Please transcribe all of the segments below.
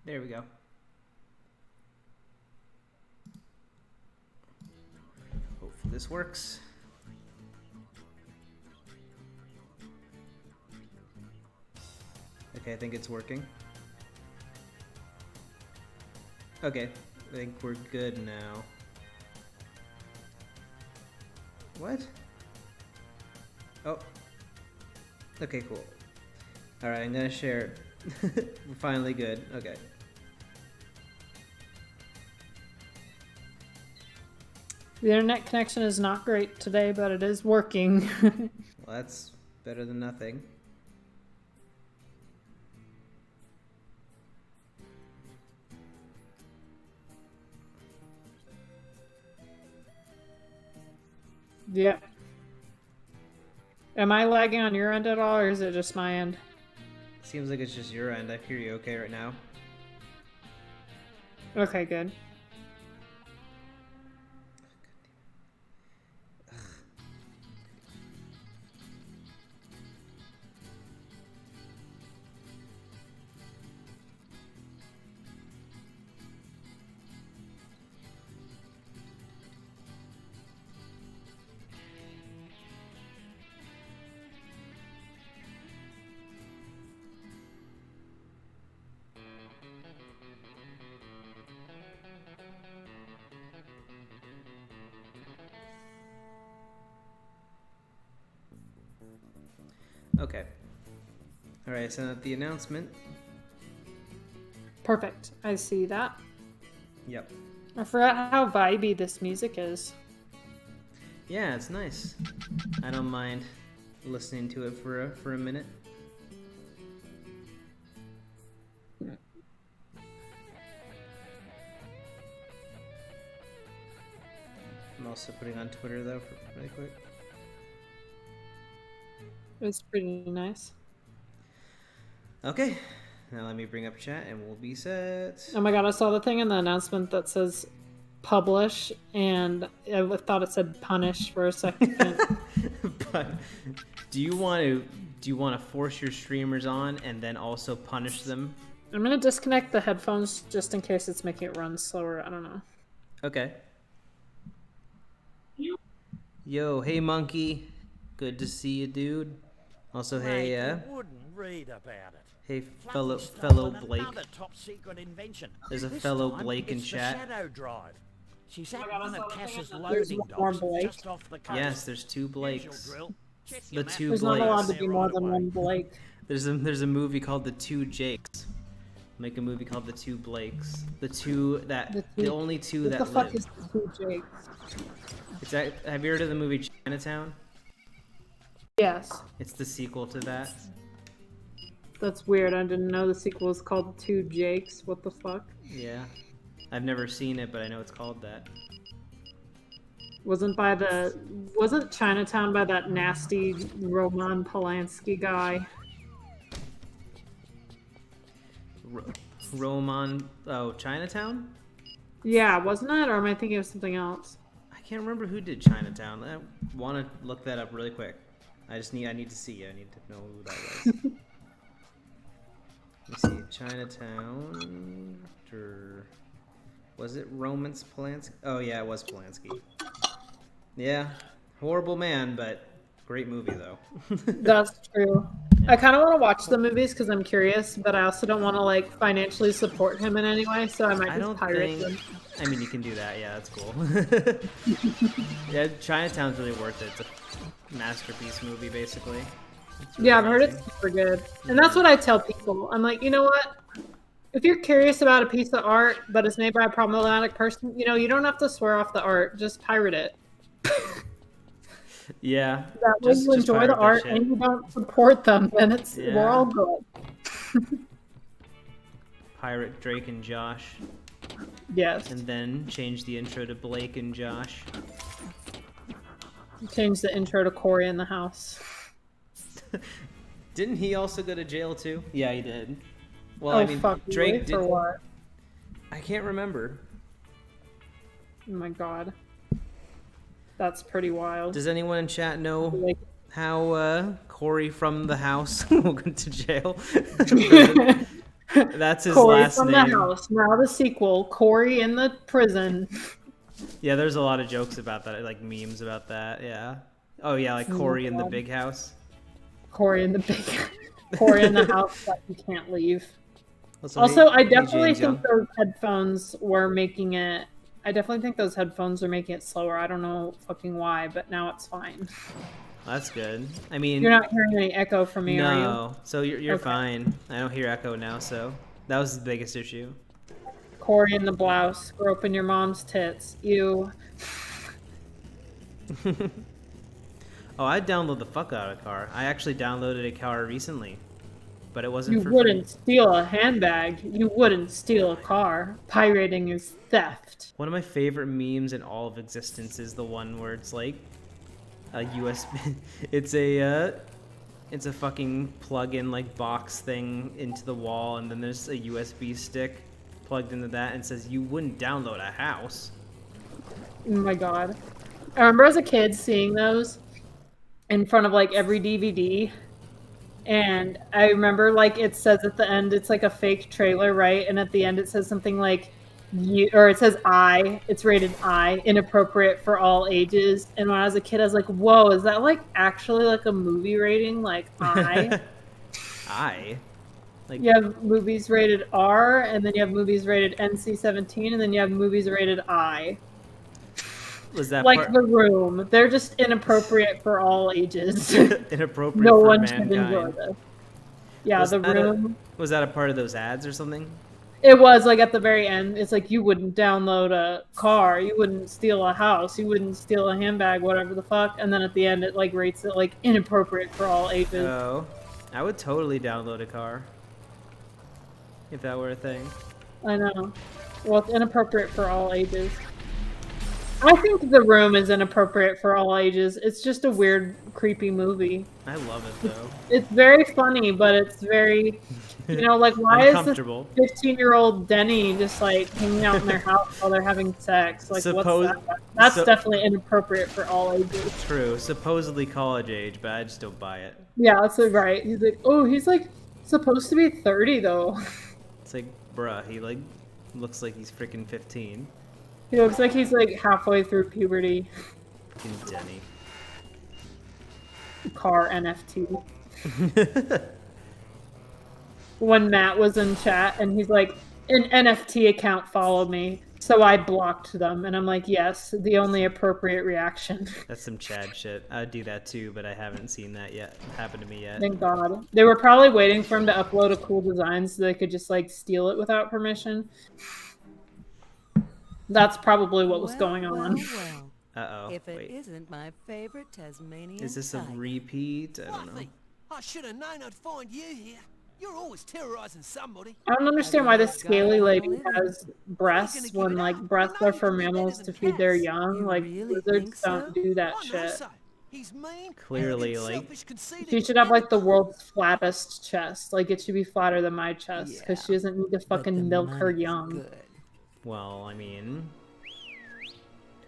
There we go. Hopefully this works. Okay, I think it's working. Okay, I think we're good now. What? Oh. Okay, cool. Alright, I'm gonna share it. We're finally good. Okay. The internet connection is not great today, but it is working. Well, that's better than nothing. Yeah. Am I lagging on your end at all, or is it just my end? Seems like it's just your end. I hear you okay right now. Okay, good. Okay. Alright, I sent out the announcement. Perfect. I see that. Yep. I forgot how vibey this music is. Yeah, it's nice. I don't mind listening to it for a minute. I'm also putting on Twitter though, really quick. It's pretty nice. Okay, now let me bring up chat and we'll be set. Oh my god, I saw the thing in the announcement that says publish, and I thought it said punish for a second. But do you want to force your streamers on and then also punish them? I'm gonna disconnect the headphones just in case it's making it run slower. I don't know. Okay. Yo, hey monkey, good to see you, dude. Also, hey, You wouldn't read about it. hey, fellow Fluffy's Blake. Another top secret invention. There's a This fellow time, Blake in it's chat. The Shadow Drive. She's at God, I one saw of the thing Cass's in the- loading There's one docks Blake. just off the coast. Yes, there's two Blakes. Drill. Check The your map. two There's Blakes. not allowed to There be more right than away. one Blake. There's a movie called The Two Jakes. Make a movie called The Two Blakes. The only two What that the fuck live. is the two Jakes? Have you heard of the movie Chinatown? Yes. It's the sequel to that. That's weird. I didn't know the sequel was called Two Jakes. What the fuck? Yeah. I've never seen it, but I know it's called that. Wasn't Chinatown by that nasty Roman Polanski guy? Roman. Oh, Chinatown? Yeah, wasn't it? Or am I thinking of something else? I can't remember who did Chinatown. I want to look that up really quick. I need to see. I need to know who that was. Let me see. Chinatown. Was it Roman Polanski? Oh yeah, it was Polanski. Yeah, horrible man, but great movie though. That's true. I kind of want to watch the movies because I'm curious, but I also don't want to like financially support him in any way, so I might I just don't pirate think. them. I mean, you can do that. Yeah, that's cool. Yeah, Chinatown's really worth it. It's a masterpiece movie, basically. It's really Yeah, I've heard amazing. it's super good. And that's what I tell people. I'm like, you know what? If you're curious about a piece of art but it's made by a problematic person, you don't have to swear off the art. Just pirate it. Yeah. That way you enjoy pirate the that art shit. and you don't support them, then we're Yeah. all good. Pirate Drake and Josh, Yes. and then change the intro to Blake and Josh. Change the intro to Corey in the house. Didn't he also go to jail too? Yeah, he did. Well, Oh, I mean, fuck. Drake really? did. For what? I can't remember. Oh my god. That's pretty wild. Does anyone in chat know Like, how Corey from the house went to jail? That's his Corey last from name. the house. Now the sequel. Corey in the prison. Yeah, there's a lot of jokes about that, like memes about that. Yeah. Oh yeah, like Corey in the God. big house. Corey in the big. Corey in the house that you can't leave. Also, I hey, definitely James Young. think those headphones were making it. I definitely think those headphones are making it slower. I don't know fucking why, but now it's fine. That's good. I mean, You're not hearing any echo from me, are you? no. So you're Okay. fine. I don't hear echo now, so that was the biggest issue. Corey in the blouse, groping your mom's tits. You. Oh, I download the fuck out of car. I actually downloaded a car recently, but it wasn't You for wouldn't free. steal a handbag. You wouldn't steal a car. Pirating is theft. One of my favorite memes in all of existence is the one where it's like a USB. It's a fucking plug-in like box thing into the wall, and then there's a USB stick plugged into that, and it says you wouldn't download a house. Oh my god. I remember as a kid seeing those in front of like every DVD. And I remember like it says at the end, it's like a fake trailer, right? And at the end it says something like it says it's rated I, inappropriate for all ages. And when I was a kid, I was like, whoa, is that like actually like a movie rating? Like I? Like You have movies rated R, and then you have movies rated NC-17, and then you have movies rated I. was that Like part The Room. They're just inappropriate for all ages. inappropriate No for one should enjoy mankind? this. Yeah, Was The that a- Room. Was that a part of those ads or something? It was like at the very end. It's like you wouldn't download a car, you wouldn't steal a house, you wouldn't steal a handbag, whatever the fuck. And then at the end, it like rates it like inappropriate for all ages. Oh, I would totally download a car if that were a thing. I know. Well, it's inappropriate for all ages. I think The Room is inappropriate for all ages. It's just a weird, creepy movie. I love it though. It's very funny, but it's very, like why is this Uncomfortable. 15-year-old Denny just like hanging out in their house while they're having sex? Like, Suppose- what's that? That's so- definitely inappropriate for all ages. True, supposedly college age, but I just don't buy it. Yeah, that's right. He's like, oh, he's like supposed to be 30 though. It's like, bruh, he like looks like he's freaking 15. He looks like he's like halfway through puberty. Fucking Denny. Car NFT. When Matt was in chat and he's like, an NFT account followed me, so I blocked them. And I'm like, yes, the only appropriate reaction. That's some Chad shit. I'd do that too, but I haven't seen that yet. Happen to me yet. Thank God. They were probably waiting for him to upload a cool design so they could just like steal it without permission. That's probably what was going on. Well. Uh-oh. If it Wait. isn't my favorite Tasmanian Is this a tiger. repeat? I don't know. Nothing. I should have known I'd find you here. You're always terrorizing somebody. I don't understand why this scaly lady has breasts when like breasts are for mammals to feed their young. You Like really lizards think so? don't do that I know shit. so. He's mean. Clearly, arrogant, like- selfish, conceited, She should have like the everything. world's flattest chest. Like it should be flatter than my chest because Yeah, she doesn't need to But fucking the milk her money's young. good. Well, I mean,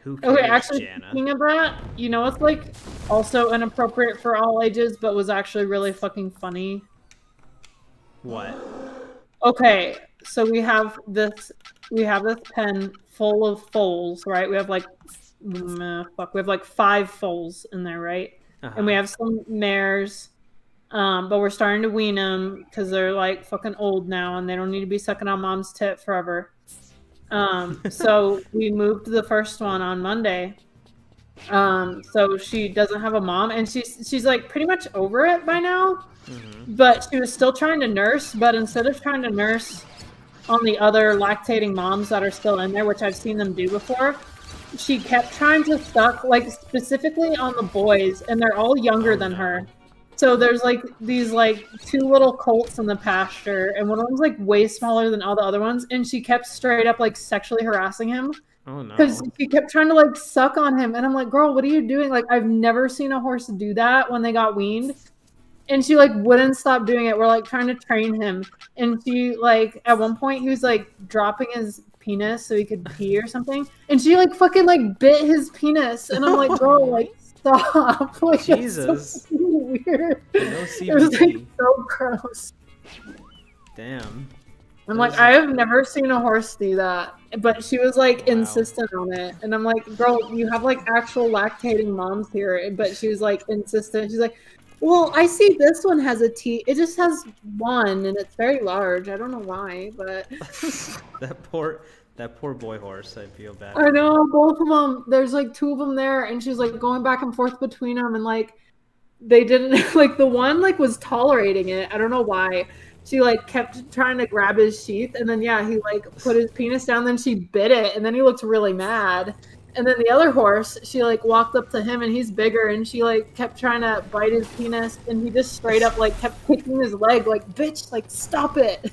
who cares, Okay, actually, Jana? speaking of that, you know what's like also inappropriate for all ages, but was actually really fucking funny. What? Okay, so we have this pen full of foals, right? We have like, we have like 5 foals in there, right? Uh-huh. And we have some mares, but we're starting to wean them because they're like fucking old now and they don't need to be sucking on mom's tit forever. So we moved the first one on Monday. So she doesn't have a mom and she's like pretty much over it by now. Mhm. But she was still trying to nurse, but instead of trying to nurse on the other lactating moms that are still in there, which I've seen them do before, she kept trying to suck, like specifically on the boys, and they're all younger than her. So there's like these like 2 little colts in the pasture, and one of them's like way smaller than all the other ones, and she kept straight up like sexually harassing him Oh no. because she kept trying to like suck on him, and I'm like, girl, what are you doing? Like I've never seen a horse do that when they got weaned. And she like wouldn't stop doing it. We're like trying to train him. And she like at one point he was like dropping his penis so he could pee or something. And she like fucking like bit his penis. And I'm like, girl, like stop. Like Jesus. that's so weird. No It was like CBD. so gross. Damn. I'm like, I have never seen a horse do that. But she was like Wow. insistent on it. And I'm like, girl, you have like actual lactating moms here. But she was like insistent. She's like, well, I see this one has a T. It just has one and it's very large. I don't know why, but that poor boy horse. I feel bad. I know both of them. There's like two of them there, and she's like going back and forth between them, and like they didn't like the one like was tolerating it. I don't know why. She like kept trying to grab his sheath, and then yeah, he like put his penis down. Then she bit it, and then he looked really mad. And then the other horse, she like walked up to him, and he's bigger, and she like kept trying to bite his penis, and he just straight up like kept kicking his leg, like bitch, like stop it.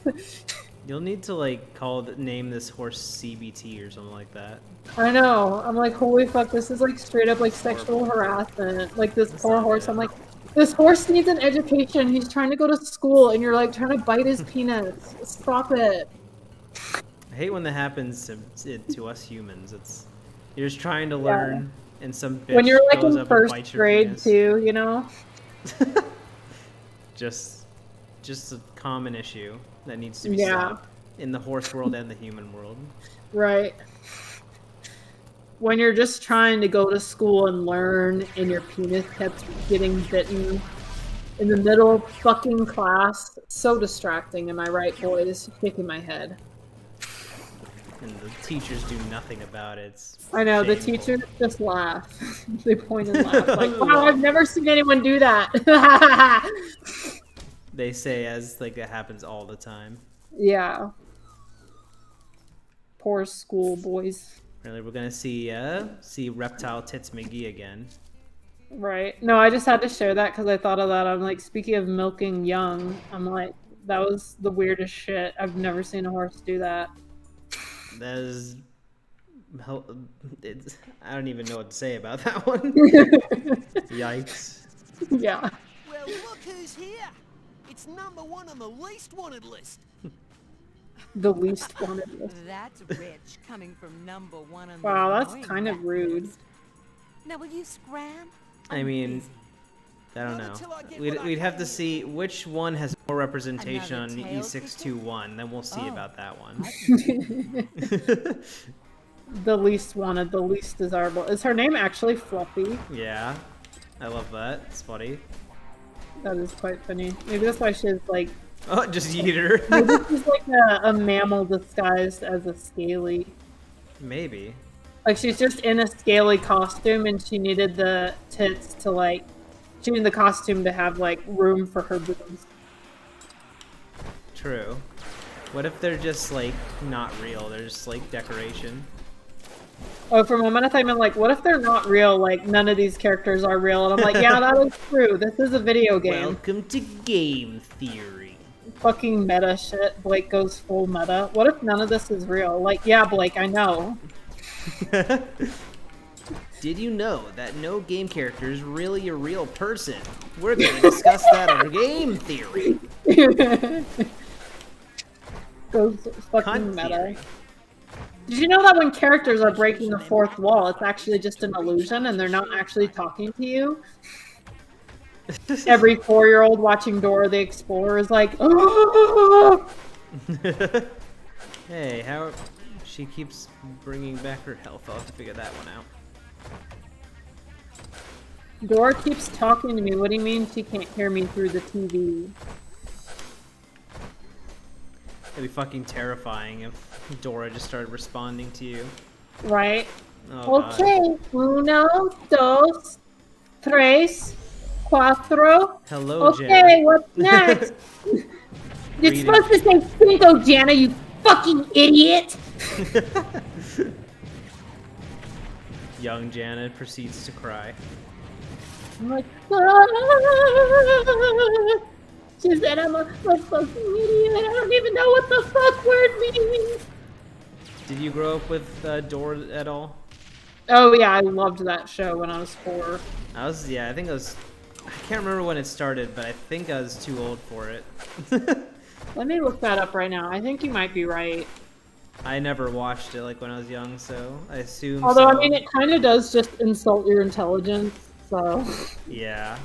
You'll need to like name this horse CBT or something like that. I know. I'm like, holy fuck, this is like straight up like sexual harassment. Like this poor horse. I'm like, this horse needs an education. He's trying to go to school, and you're like trying to bite his penis. Stop it. I hate when that happens to us humans. You're just trying to learn, and some bitch When you're like goes in up and first bites your grade penis. too, you know? just a common issue that needs to be Yeah. solved in the horse world and the human world. Right. When you're just trying to go to school and learn, and your penis kept getting bitten in the middle of fucking class. So distracting, am I right, boys? Shaking my head. And the teachers do nothing about it. It's I know, the shameful. teachers just laugh. They point and laugh. Like, wow, I've never seen anyone do that. They say as like that happens all the time. Yeah. Poor school boys. Really, we're gonna see Reptile Tits McGee again. Right. No, I just had to share that because I thought of that. I'm like, speaking of milking young, I'm like, that was the weirdest shit. I've never seen a horse do that. That is, I don't even know what to say about that one. Yikes. Yeah. Well, look who's here. It's #1 on the least wanted list. The least wanted list. That's rich coming from #1 on the Wow, that's annoying kind of rat rude. list. Now, will you scram? I mean, busy. I don't Not know. until I get what I We'd have came to here see which one has more representation on Another tail E621. Then we'll see Oh. about that one. The least wanted, the least desirable. Is her name actually Fluffy? Yeah, I love that. It's funny. That is quite funny. Maybe that's why she's like, Oh, just eat her. maybe she's like a mammal disguised as a scaly. Maybe. Like she's just in a scaly costume, and she needed the tits to like, she needed the costume to have like room for her boobs. True. What if they're just like not real? They're just like decoration. Oh, for a moment I thought you meant like, what if they're not real? Like none of these characters are real, and I'm like, yeah, that is true. This is a video game. Welcome to Game Theory. Fucking meta shit. Blake goes full meta. What if none of this is real? Like, yeah, Blake, I know. Did you know that no game character is really a real person? We're going to discuss that on Game Theory. Goes fucking Cunt meta. theory. Did you know that when characters are breaking the fourth wall, it's actually just an illusion and they're not actually talking to you? Every 4-year-old watching Dora the Explorer is like, oh! Hey, how she keeps bringing back her health. I'll have to figure that one out. Dora keeps talking to me. What do you mean she can't hear me through the TV? It'd be fucking terrifying if Dora just started responding to you. Right? Oh, God. Okay, uno, dos, tres, cuatro. Hello, Okay, Jared. what's next? You're Reading. supposed to say cinco, Jana, you fucking idiot! Young Janet proceeds to cry. I'm like, ah! She said I'm a fucking idiot. I don't even know what the fuck word means. Did you grow up with Dora at all? Oh yeah, I loved that show when I was 4. I think I can't remember when it started, but I think I was too old for it. Let me look that up right now. I think you might be right. I never watched it like when I was young, so I assume Although, so. I mean, it kind of does just insult your intelligence, so... Yeah.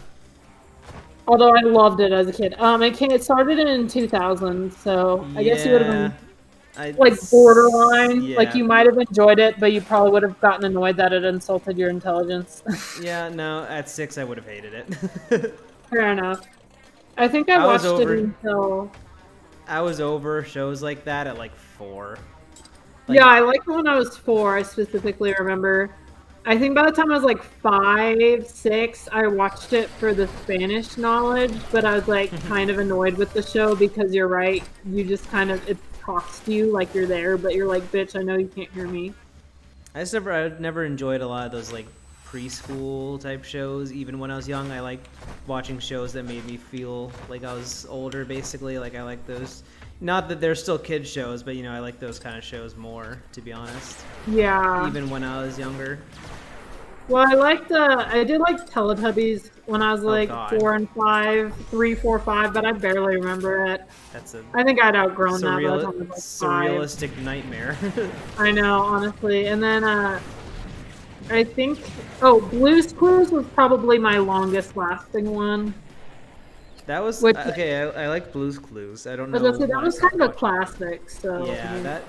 Although I loved it as a kid. It started in 2000, so I guess you would have been like borderline. Yeah. Like you might have enjoyed it, but you probably would have gotten annoyed that it insulted your intelligence. Yeah, no, at 6 I would have hated it. Fair enough. I think I was watched it over- until. I was over shows like that at like 4. Yeah, I liked it when I was 4. I specifically remember. I think by the time I was like 5, 6, I watched it for the Spanish knowledge, but I was like kind of annoyed with the show because you're right. You just kind of, it talks to you like you're there, but you're like, bitch, I know you can't hear me. I never enjoyed a lot of those like preschool type shows. Even when I was young, I liked watching shows that made me feel like I was older. Basically, like I like those. Not that they're still kids shows, but I like those kind of shows more, to be honest. Yeah. Even when I was younger. Well, I did like Teletubbies when I was like God. 4 and 5, 3, 4, 5, but I barely remember it. That's a I think I'd outgrown that by the time I was like 5. surrealistic nightmare. I know, honestly. And then I think Blue's Clues was probably my longest lasting one. That was Which- okay. I like Blue's Clues. I don't know. But that why I was stopped kind of a watching classic, so. it. Yeah,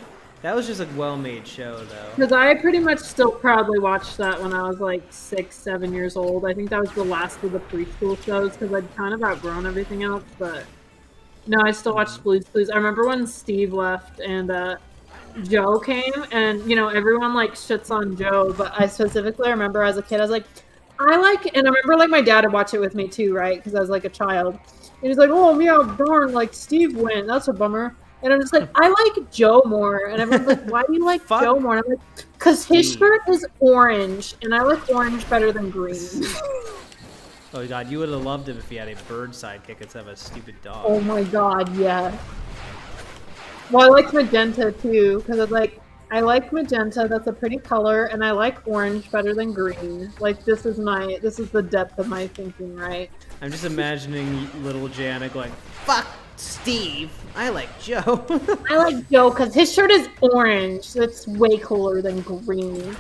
that was just a well-made show, though. Because I pretty much still proudly watched that when I was like 6, 7 years old. I think that was the last of the preschool shows because I'd kind of outgrown everything else. But no, I still watched Blue's Clues. I remember when Steve left and Joe came, and everyone like shits on Joe, but I specifically remember as a kid, I was like, and I remember like my dad would watch it with me too, right? Because I was like a child. And he was like, oh yeah, darn, like Steve went. That's a bummer. And I'm just like, I like Joe more. And everyone's like, why do you like Fuck Joe more? And I'm like, because his shirt is orange, and I like orange better than green. Oh god, you would have loved him if he had a bird sidekick instead of a stupid dog. Oh my god, yes. Well, I like magenta too, because I like magenta, that's a pretty color, and I like orange better than green. Like, this is the depth of my thinking, right? I'm just imagining little Jana going, "Fuck Steve, I like Joe." I like Joe because his shirt is orange. That's way cooler than green.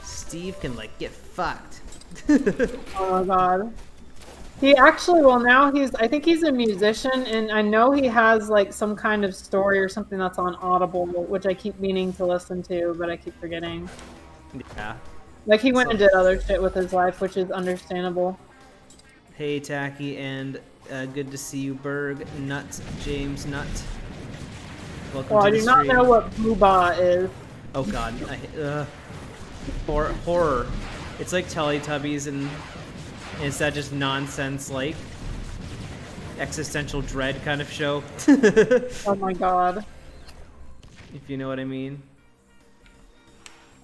Steve can like get fucked. Oh my god. He actually, well now I think he's a musician, and I know he has like some kind of story or something that's on Audible, which I keep meaning to listen to, but I keep forgetting. Yeah. Like he went and did other shit with his life, which is understandable. Hey Tacky, and good to see you, Berg. Nut, James Nut. Welcome Well, to I the do not stream. know what Booba is. Oh god, horror. It's like Teletubbies, and it's that just nonsense, like existential dread kind of show. Oh my god. If you know what I mean.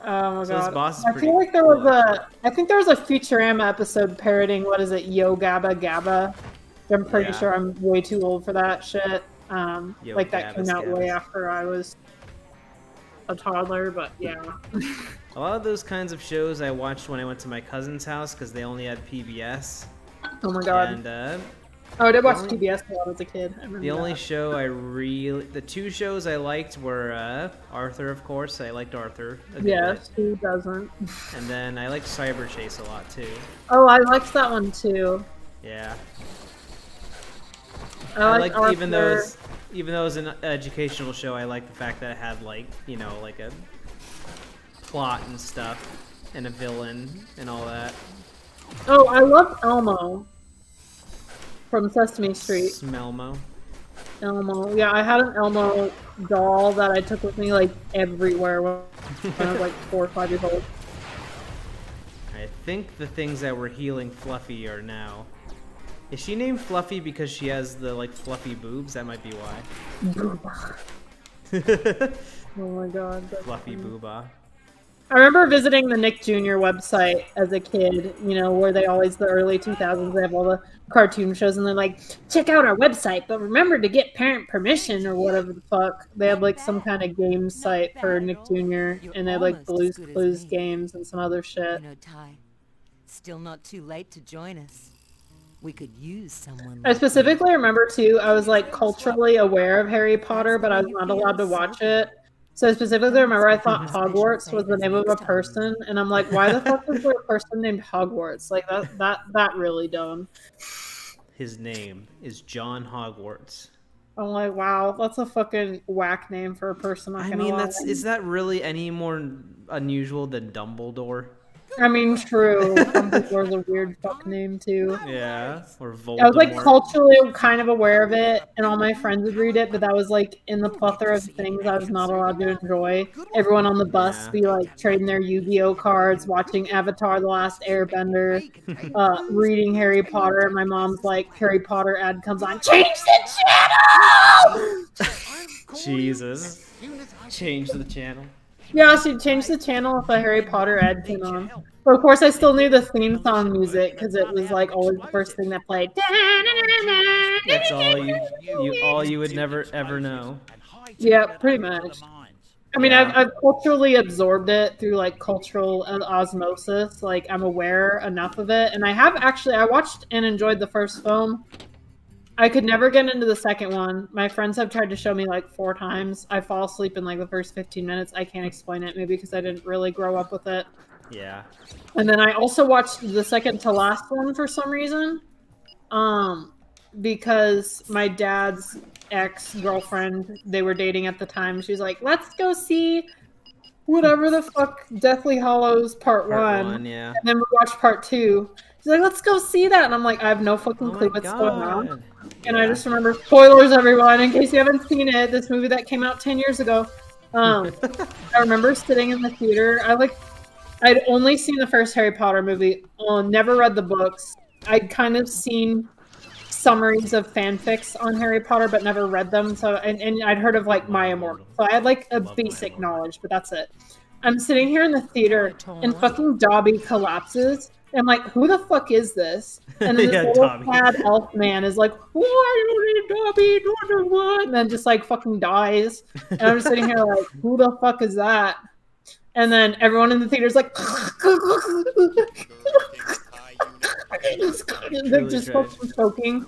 Oh my So this god. boss is I pretty feel like there cool, was I think there was a Futurama episode parroting, what is it, Yo Gabba Gabba. I'm pretty Yeah. sure I'm way too old for that shit. Yo Like that came Gabbas out way Gabbas. after I was a toddler, but yeah. A lot of those kinds of shows I watched when I went to my cousin's house because they only had PBS. Oh my god. And Oh, I did watch only- PBS a lot as a kid. I remember the only that. show the two shows I liked were Arthur, of course. I liked Arthur. a good Yes, who doesn't? bit. And then I liked Cyber Chase a lot too. Oh, I liked that one too. Yeah. I liked Arthur. even though it was an educational show, I liked the fact that it had like a plot and stuff and a villain and all that. Oh, I love Elmo from Sesame Street. Smelmo. Elmo. Yeah, I had an Elmo doll that I took with me like everywhere when I was like 4 or 5 years old. I think the things that were healing Fluffy are now. Is she named Fluffy because she has the like fluffy boobs? That might be why. Oh my god. that's Fluffy funny. booba. I remember visiting the Nick Jr. website as a kid, where they always, the early 2000s, they have all the cartoon shows, and they're like, check out our website, but remember to get parent permission or whatever the fuck. They had like some kind of game site for Nick Jr., and they had like Blue's Clues games and some other shit. You know, Ty, still not too late to join us. We could use someone. I specifically remember too, I was like culturally aware of Harry Potter, but I was not allowed to watch it. So I specifically remember I thought Hogwarts was the name of a person, and I'm like, why the fuck is there a person named Hogwarts? Like that really dumb. his name is John Hogwarts. I'm like, wow, that's a fucking whack name for a person. Not I gonna mean, lie. is that really any more unusual than Dumbledore? I mean, true. Dumbledore's a weird fuck name too. Yeah, or Voldemort. I was like culturally kind of aware of it, and all my friends would read it, but that was like in the plethora of things I was not allowed to enjoy. Everyone on the bus Yeah. be like trading their Yu-Gi-Oh cards, watching Avatar: The Last Airbender, reading Harry Potter. And my mom's like, Harry Potter ad comes on, change the channel. Jesus. Change the channel. Yeah, she'd change the channel if a Harry Potter ad came on. But of course, I still knew the theme song music because it was like always the first thing that played. That's all you would never ever know. Yeah, pretty much. I mean, Yeah. I've culturally absorbed it through like cultural osmosis. Like I'm aware enough of it, and I watched and enjoyed the first film. I could never get into the second one. My friends have tried to show me like 4 times. I fall asleep in like the first 15 minutes. I can't explain it, maybe because I didn't really grow up with it. Yeah. And then I also watched the second to last one for some reason. Because my dad's ex-girlfriend, they were dating at the time, she was like, let's go see whatever the fuck Deathly Hollows Part 1. Yeah. And then we watched Part 2. She's like, let's go see that. And I'm like, I have no fucking Oh clue my what's going on. God. And I just remember, spoilers everyone, in case you haven't seen it, this movie that came out 10 years ago. I remember sitting in the theater. I'd only seen the first Harry Potter movie, never read the books. I'd kind of seen summaries of fanfics on Harry Potter, but never read them. So, and I'd heard of like Maya Morton. So I had like a basic knowledge, but that's it. I'm sitting here in the theater, and fucking Dobby collapses. I'm like, who the fuck is this? And then this Yeah, little Dobby. sad elf man is like, why do you need Dobby? Don't what? And then just like fucking dies. And I'm just sitting here like, who the fuck is that? And then everyone in the theater is like, they're just trash. fucking choking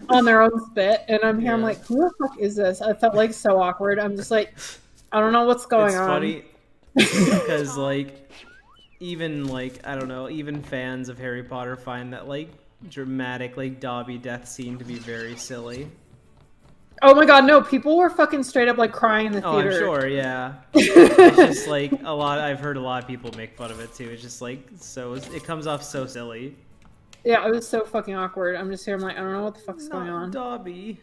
on their own spit. And I'm here, I'm Yeah. like, who the fuck is this? I felt like so awkward. I'm just like, I don't know what's going It's on. funny because like even like I don't know, even fans of Harry Potter find that like dramatic like Dobby death scene to be very silly. Oh my god, no, people were fucking straight up like crying in the Oh, I'm theater. sure, yeah. It's just like I've heard a lot of people make fun of it too. It's just like it comes off so silly. Yeah, it was so fucking awkward. I'm just here, I'm like, I don't know what the fuck's going Not on. Dobby.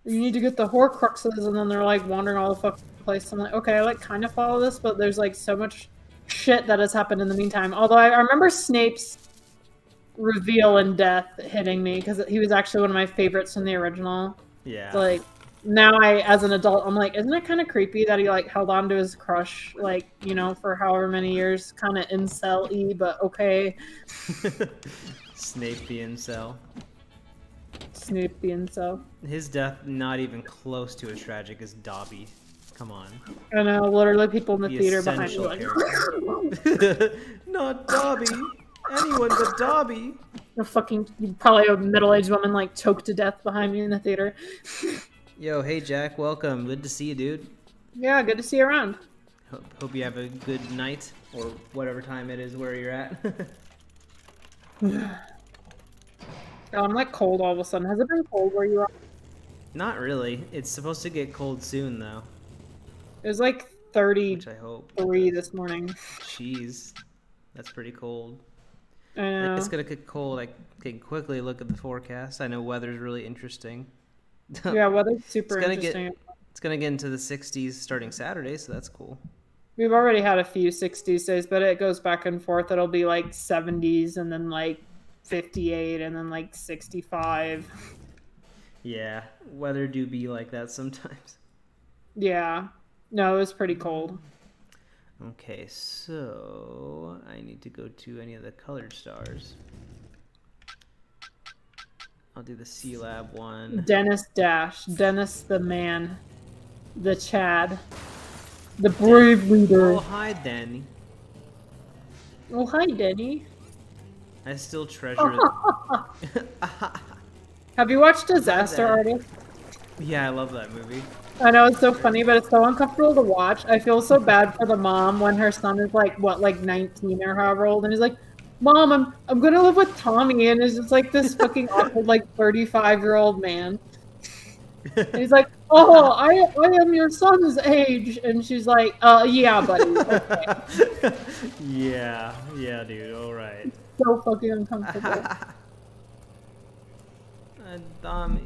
You need to get the Horcruxes, and then they're like wandering all the fucking place. I'm like, okay, I like kind of follow this, but there's like so much shit that has happened in the meantime. Although I remember Snape's reveal and death hitting me because he was actually one of my favorites from the original. Yeah. So, like now as an adult, I'm like, isn't it kind of creepy that he like held on to his crush, like, you know, for however many years, kind of incel-y, but okay. Snape the incel. Snape the incel. His death not even close to as tragic as Dobby. Come on. I know, literally people in the The theater behind me essential like, character. Not Dobby. Anyone but Dobby. a fucking, probably a middle-aged woman like choked to death behind me in the theater. Yo, hey Jack, welcome. Good to see you, dude. Yeah, good to see you around. Hope you have a good night or whatever time it is where you're at. Oh, I'm like cold all of a sudden. Has it been cold where you are? Not really. It's supposed to get cold soon though, It was like 33 which I hope. this morning. Jeez, that's pretty cold. I know. It's gonna get cold. I can quickly look at the forecast. I know weather's really interesting. Yeah, weather's super It's gonna interesting. It's gonna get into the 60s starting Saturday, so that's cool. We've already had a few 60s days, but it goes back and forth. It'll be like 70s and then like 58 and then like 65. Yeah, weather do be like that sometimes. Yeah. No, it was pretty cold. Okay, so I need to go to any of the colored stars. I'll do the C-Lab one. Dennis Dash. Dennis the man. The Chad. The brave leader. Oh, hi, Danny. Oh, hi, Denny. I still treasure Have you watched Disaster Hi, Artist? Yeah, I love that movie. I know it's so funny, but it's so uncomfortable to watch. I feel so bad for the mom when her son is like, what, like 19 or however old, and he's like, Mom, I'm gonna live with Tommy, and it's just like this fucking awkward like 35-year-old man. And he's like, oh, I am your son's age, and she's like, yeah, buddy. Okay. Yeah, dude. All right. So fucking uncomfortable. Tommy.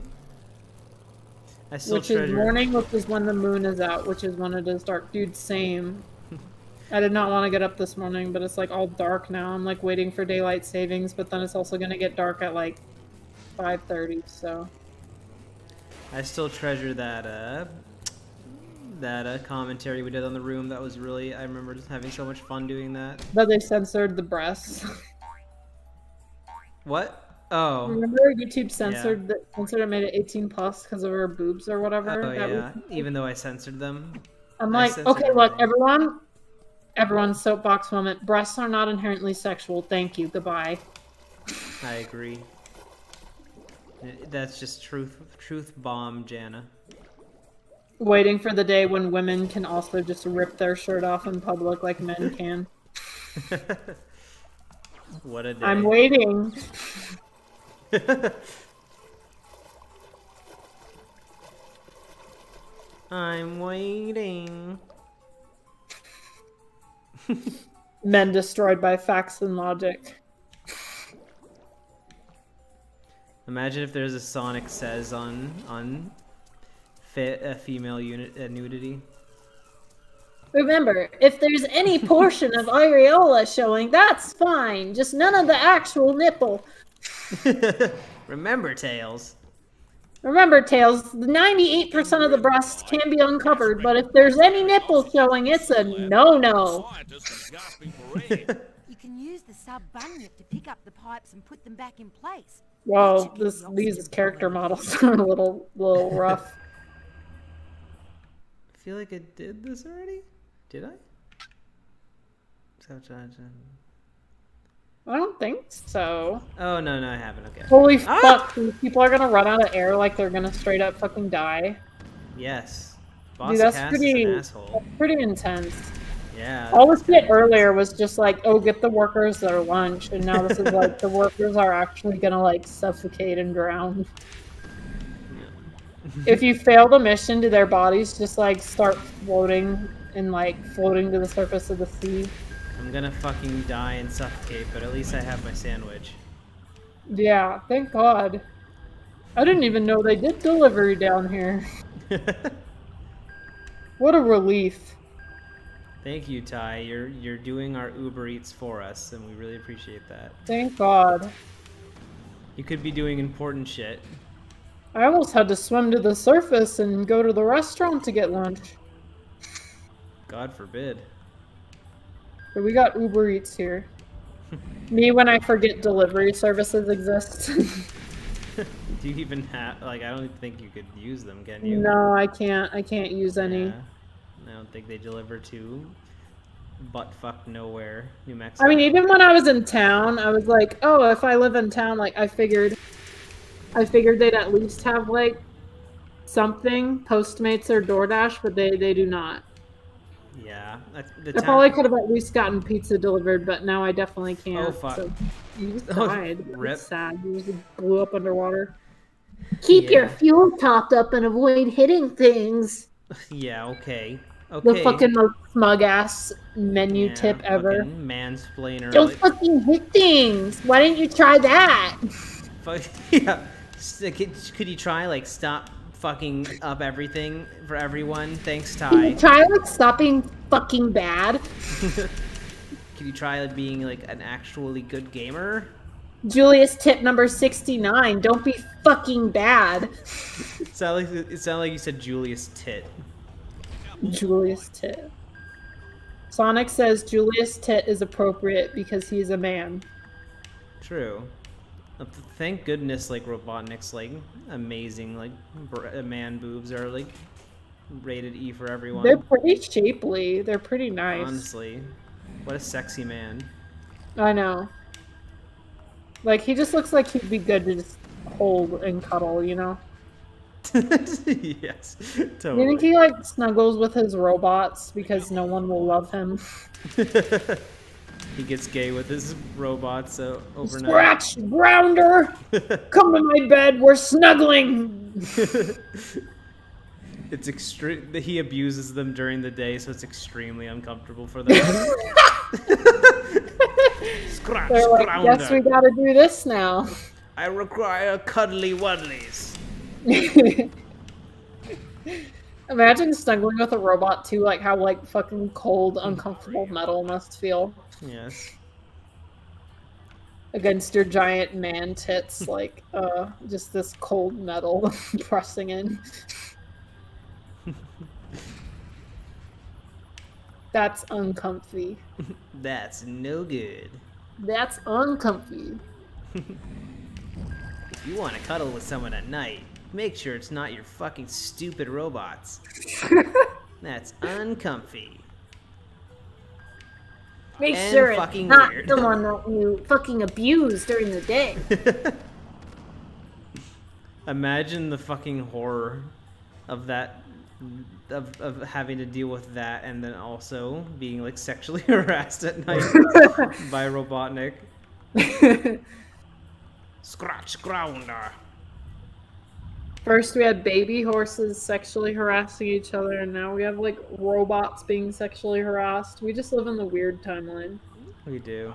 I still Which is treasure. morning, which is when the moon is out, which is when it is dark. Dude, same. I did not want to get up this morning, but it's like all dark now. I'm like waiting for daylight savings, but then it's also gonna get dark at like 5:30. So I still treasure that commentary we did on the room. That was really. I remember just having so much fun doing that. but they censored the breasts. What? Oh. Remember YouTube censored censored it, made it 18 plus because of her boobs or whatever. Oh That yeah. was- Even though I censored them. I'm I like, censored okay, look, everything. everyone's soapbox moment. Breasts are not inherently sexual. Thank you. Goodbye. I agree. That's just truth bomb, Jana. Waiting for the day when women can also just rip their shirt off in public like men can. What a day. I'm waiting. I'm waiting. Men destroyed by facts and logic. Imagine if there's a Sonic Says on female nudity. Remember, if there's any portion of areola showing, that's fine. Just none of the actual nipple. Remember, Tails. Remember, Tails, 98% of the breasts can be uncovered, but if there's any nipple showing, it's a no-no. Scientists are gasping for air. You can use the sub-bunyip to pick up the pipes and put them back in place. Whoa, these character models are a little rough. I feel like I did this already. Did I? I don't think so. Oh no, I haven't. Okay. Holy Ah! fuck, these people are gonna run out of air like they're gonna straight up fucking die. Yes. Boss Dude, that's Cass pretty, is an asshole. pretty intense. Yeah. All this shit earlier was just like, oh, get the workers their lunch, and now this is like the workers are actually gonna like suffocate and drown. If you fail the mission, do their bodies just like start floating and like floating to the surface of the sea? I'm gonna fucking die and suffocate, but at least I have my sandwich. Yeah, thank God. I didn't even know they did delivery down here. What a relief. Thank you, Ty. You're doing our Uber Eats for us, and we really appreciate that. Thank God. You could be doing important shit. I almost had to swim to the surface and go to the restaurant to get lunch. God forbid. But we got Uber Eats here. Me when I forget delivery services exist. Do you even have like? I don't think you could use them, can you? No, I can't. I can't use any. Yeah. I don't think they deliver to buttfuck nowhere, New Mexico. I mean, even when I was in town, I was like, oh, if I live in town, like I figured they'd at least have like something, Postmates or DoorDash, but they do not. Yeah. I probably could have at least gotten pizza delivered, but now I definitely can't. Oh, fuck. So you just Oh, died. rip. It's sad. You just blew up underwater. Keep Yeah. your fuel topped up and avoid hitting things. Yeah. Okay. The Okay. fucking most smug ass menu Yeah, tip ever. fucking mansplainer. Don't like, fucking hit things. Why didn't you try that? fuck, yeah. Could you try like stop fucking up everything for everyone? Thanks, Can you Ty. try like stopping fucking bad? Could you try like being like an actually good gamer? Julius tip number 69. Don't be fucking bad. It sounded like you said Julius Tit. Julius tit. Sonic says Julius tit is appropriate because he's a man. True. Thank goodness, like Robotnik's like amazing, like man boobs are like rated E for everyone. They're pretty shapely. They're pretty nice. Honestly, what a sexy man. I know. Like, he just looks like he'd be good to just hold and cuddle, you know? Yes, You totally. think he, like, snuggles with his robots because no one will love him? He gets gay with his robots overnight. Scratch, Grounder! Come to my bed, we're snuggling! It's extreme. He abuses them during the day, so it's extremely uncomfortable for them. Scratch, They're like, Grounder. guess we gotta do this now. I require cuddly wuddlies. Imagine snuggling with a robot too, like how like fucking cold, uncomfortable metal must feel Yes. against your giant man tits, like just this cold metal pressing in. That's uncomfy. That's no good. That's uncomfy. If you want to cuddle with someone at night, make sure it's not your fucking stupid robots. That's uncomfy. Make And sure it's fucking not weird. someone that you fucking abuse during the day. Imagine the fucking horror of that, of having to deal with that, and then also being like sexually harassed at night by Robotnik. Scratch Grounder. First we had baby horses sexually harassing each other, and now we have like robots being sexually harassed. We just live in the weird timeline. We do.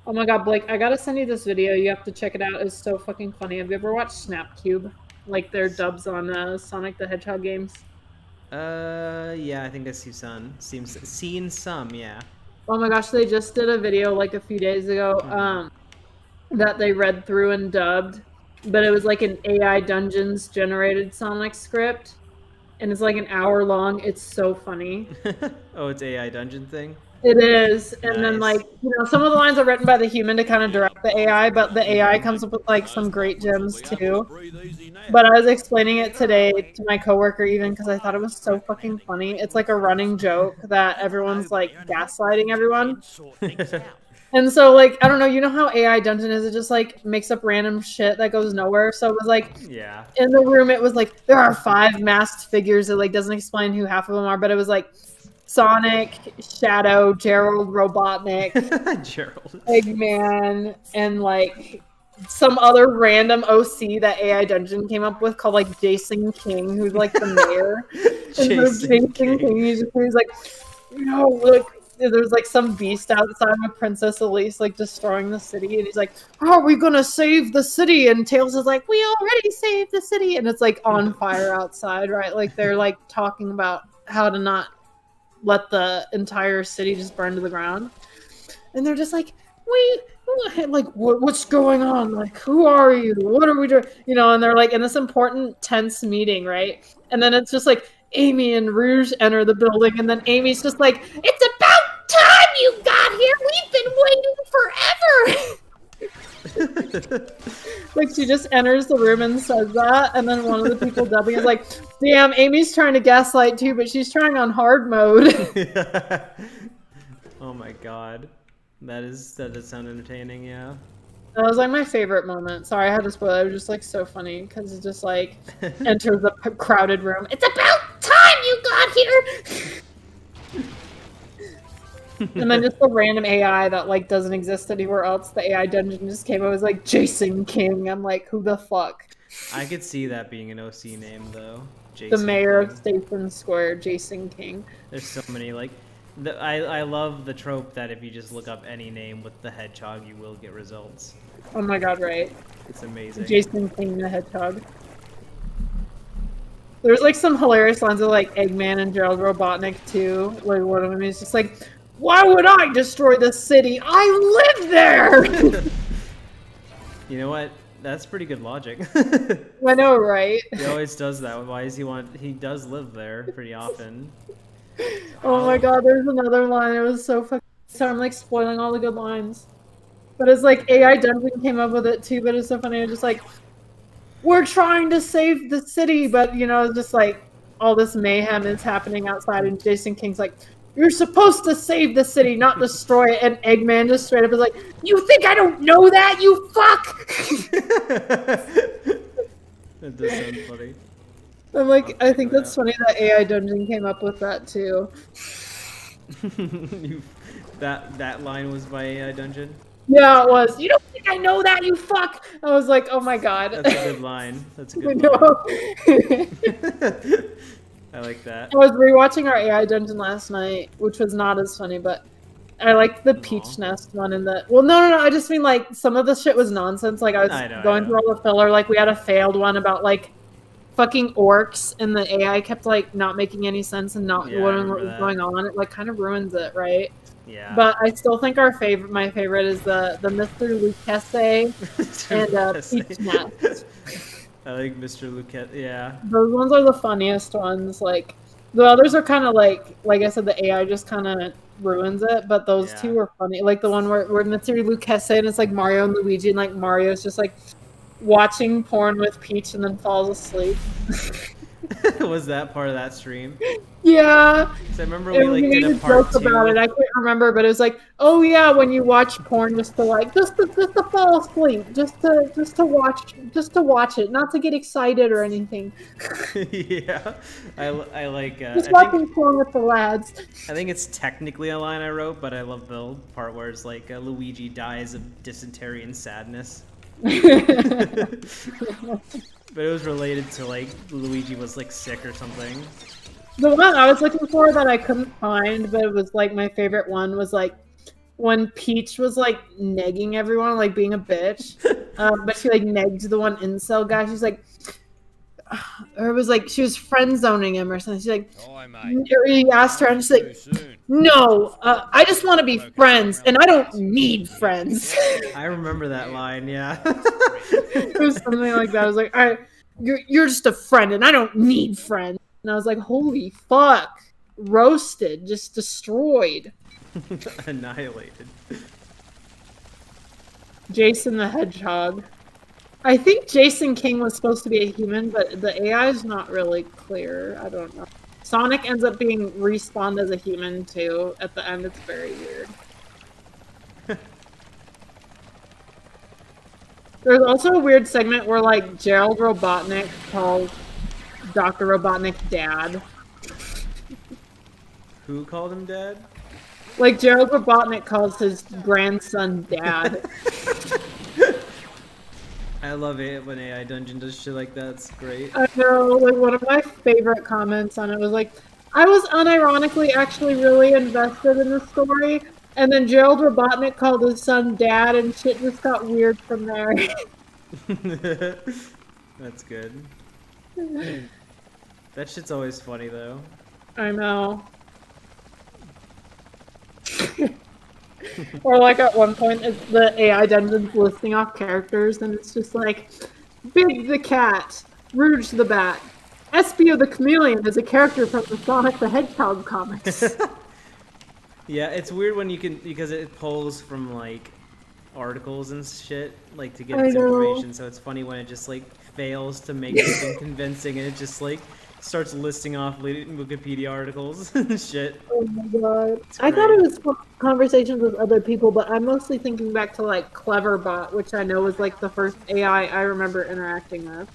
Oh my god, Blake, I gotta send you this video. You have to check it out. It's so fucking funny. Have you ever watched Snapcube? Like their dubs on Sonic the Hedgehog games? Yeah, I think I've seen some, yeah. Oh my gosh, they just did a video like a few days ago that they read through and dubbed, but it was like an AI Dungeons generated Sonic script, and it's like an hour long. It's so funny. Oh, it's AI Dungeon thing? It is, and then Nice. like, you know, some of the lines are written by the human to kind of direct the AI, but the AI comes up with like some great gems too. But I was explaining it today to my coworker even because I thought it was so fucking funny. It's like a running joke that everyone's like gaslighting everyone. Sort things out. And so like, I don't know, you know how AI Dungeon is, it just like makes up random shit that goes nowhere. So it was like Yeah. in the room it was like there are 5 masked figures. It like doesn't explain who half of them are, but it was like Sonic, Shadow, Gerald, Robotnik, Gerald. Eggman, and like some other random OC that AI Dungeon came up with called like Jason King, who's like the mayor. And so Jason King. he's like, you know, look, there's like some beast outside with Princess Elise like destroying the city, and he's like, how are we gonna save the city? And Tails is like, we already saved the city, and it's like on fire outside, right? Like they're like talking about how to not let the entire city just burn to the ground, and they're just like, wait, like what's going on? Like, who are you? What are we doing? You know, and they're like in this important tense meeting, right? And then it's just like Amy and Rouge enter the building, and then Amy's just like, it's about time you got here. We've been waiting forever. Like she just enters the room and says that, and then one of the people dubbing is like, damn, Amy's trying to gaslight too, but she's trying on hard mode. Oh my god. That does sound entertaining, yeah. That was like my favorite moment. Sorry, I had to spoil it. It was just like so funny because it just like enters the crowded room. It's about time you got here. And then just the random AI that like doesn't exist anywhere else. The AI Dungeon just came. It was like Jason King. I'm like, who the fuck? I could see that being an OC name though. The Jason mayor King. of Station Square, Jason King. There's so many like I love the trope that if you just look up any name with the hedgehog, you will get results. Oh my god, right. It's amazing. Jason King the Hedgehog. There's like some hilarious lines of like Eggman and Gerald Robotnik too. Like one of them is just like, why would I destroy the city? I live there! You know what? That's pretty good logic. I know, right? He always does that. Why does he want? He does live there pretty often. Oh my god, there's another line. It was so fucking. So I'm like spoiling all the good lines. But it's like AI Dungeon came up with it too, but it's so funny. It's just like, we're trying to save the city, but you know, just like all this mayhem is happening outside, and Jason King's like, you're supposed to save the city, not destroy it. And Eggman just straight up is like, you think I don't know that, you fuck? That does sound funny. I'm like, I think that's funny that AI Dungeon came up with that too. That line was by AI Dungeon. Yeah, it was. You don't think I know that, you fuck? I was like, oh my god. That's a good line. That's a I good know. line. I like that. I was rewatching our AI Dungeon last night, which was not as funny, but I liked the Peach Nest one and the. Well, no. I just mean like some of the shit was nonsense. Like I was I know. going through all the filler. Like we had a failed one about like fucking orcs, and the AI kept like not making any sense and not Yeah, I knowing what remember was that. going on. It like kind of ruins it, right? Yeah. But I still think my favorite is the Mr. Lucchese and Peach Nest. I like Mr. Luquette. Yeah. Those ones are the funniest ones. Like the others are kind of like I said, the AI just kind of ruins it. But those Yeah. two are funny. Like the one where Mr. Lucchese and it's like Mario and Luigi, and like Mario's just like watching porn with Peach and then falls asleep. Was that part of that stream? Yeah. 'Cause I remember And we like made did a a part joke about it. 2. I can't remember, but it was like, oh yeah, when you watch porn just to fall asleep, just to watch it, not to get excited or anything. Yeah. I like. Just I think watching porn with the lads. I think it's technically a line I wrote, but I love the part where it's like Luigi dies of dysentery and sadness. But it was related to like Luigi was like sick or something. The one I was looking for that I couldn't find, but it was like my favorite one was like when Peach was like negging everyone, like being a bitch, but she like negged the one incel guy. She's like, or it was like she was friend zoning him or something. She's like, Hi, mate. or he asked her, and she's like, Too soon. no, I just want to be friends, and I don't need friends. I remember that line. Yeah. It was something like that. I was like, all right, you're just a friend, and I don't need friends. And I was like, holy fuck, roasted, just destroyed. Annihilated. Jason the Hedgehog. I think Jason King was supposed to be a human, but the AI is not really clear. I don't know. Sonic ends up being respawned as a human too. At the end, it's very weird. There's also a weird segment where like Gerald Robotnik calls Dr. Robotnik dad. Who called him dad? Like Gerald Robotnik calls his grandson dad. I love it when AI Dungeon does shit like that. It's great. I know, like one of my favorite comments on it was like, I was unironically actually really invested in the story, and then Gerald Robotnik called his son dad, and shit just got weird from there. That's good. That shit's always funny though. I know. Or like at one point, it's the AI dungeon's listing off characters, and it's just like, Big the cat, Rouge the bat, Espio the chameleon is a character from the Sonic the Hedgehog comics. Yeah, it's weird when you can because it pulls from like articles and shit like to get I its know. information. So it's funny when it just like fails to make something convincing and it just like starts listing off Wikipedia articles and shit. Oh my god. I thought it was conversations with other people, but I'm mostly thinking back to like Cleverbot, which I know was like the first AI I remember interacting with.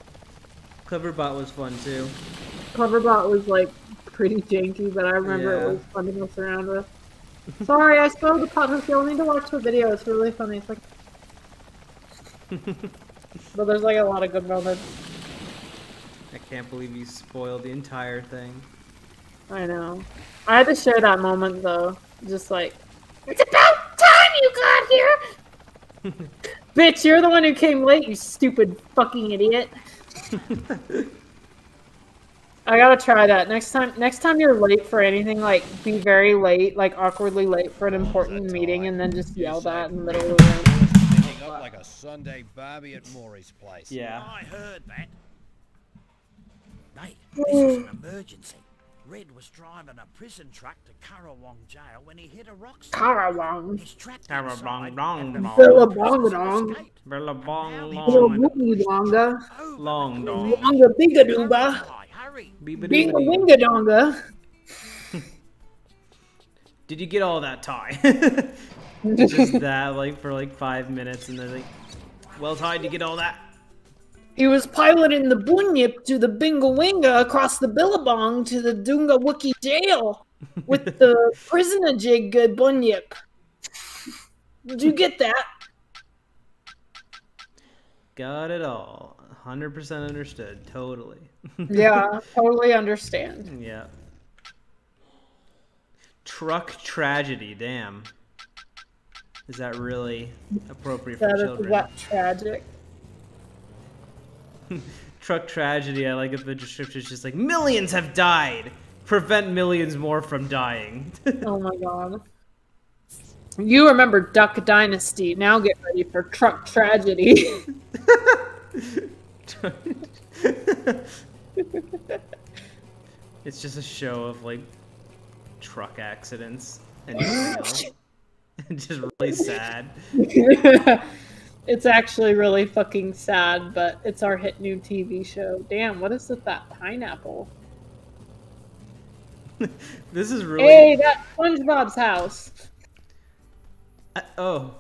Cleverbot was fun too. Cleverbot was like pretty janky, but I remember Yeah. it was fun to mess around with. Sorry, I spoiled the pot. You'll need to watch the video. It's really funny. It's like, but there's like a lot of good moments. I can't believe you spoiled the entire thing. I know. I had to share that moment though. Just like, it's about time you got here. Bitch, you're the one who came late, you stupid fucking idiot. I gotta try that next time. Next time you're late for anything, like be very late, like awkwardly late for an important meeting, and then just yell that in the middle of the room. Picking up like a Sunday barbie at Maury's place. Yeah. I heard that. Mate, this is an emergency. Red was driving a prison truck to Currawong jail when he hit a rock slide. Karawong. He's trapped Currawong inside, dong and the dong. Billabong-a-dong. escaped. Billabong Little long. woogie wonga. Over. Long dong. Wonga bigadooba. Hurry. Binga Beebadoo. winga donga. Did you get all that tie? Just that, like for like 5 minutes, and they're like, "Well, Ty, did you get all that?" He was piloting the Bunyip to the Binga Winga across the Billabong to the Dunga Wookie jail. with the prisoner jig bunyip. Did you get that? Got it all. 100% understood. Totally. Yeah, totally understand. Yeah. Truck tragedy. Damn. Is that really appropriate for That is children? that tragic. Truck tragedy. I like if the description is just like millions have died. Prevent millions more from dying. Oh my god. You remember Duck Dynasty. Now get ready for truck tragedy. It's just a show of like truck accidents and just really sad. It's actually really fucking sad, but it's our hit new TV show. Damn, what is with that pineapple? This is really. Hey, that's SpongeBob's house. Oh,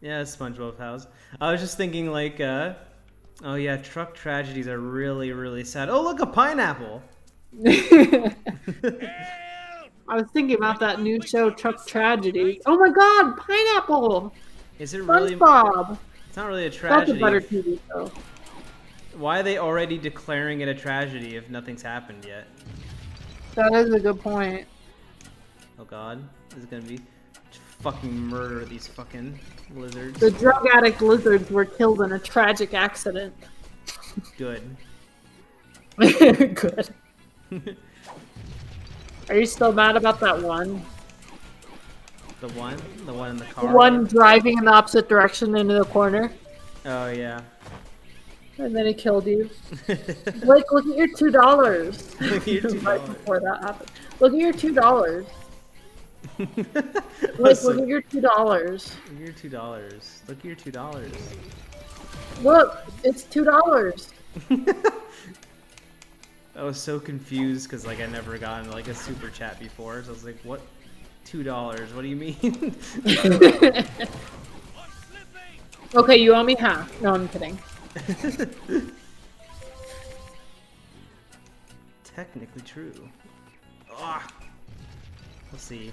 yeah, SpongeBob house. I was just thinking like, oh yeah, truck tragedies are really, really sad. Oh, look, a pineapple. I was thinking about that new show, Truck Tragedy. Oh my god, pineapple! Is it really? SpongeBob! It's not really a That's a tragedy. better TV show. Why are they already declaring it a tragedy if nothing's happened yet? That is a good point. Oh god, this is gonna be fucking murder these fucking lizards. The drug addict lizards were killed in a tragic accident. Good. Good. Are you still mad about that one? The one in the car. One driving in the opposite direction into the corner, Oh yeah. and then he killed you. Blake, look at your $2. Look at your Right $2. before that happened. Look at your $2. Blake, Listen, look at your $2. look at your $2. Look at your $2. Look, it's $2. I was so confused because like I never gotten like a super chat before, so I was like, "What? $2? What do you mean?" Okay, you owe me half. No, I'm kidding. Technically true. Ah. Let's see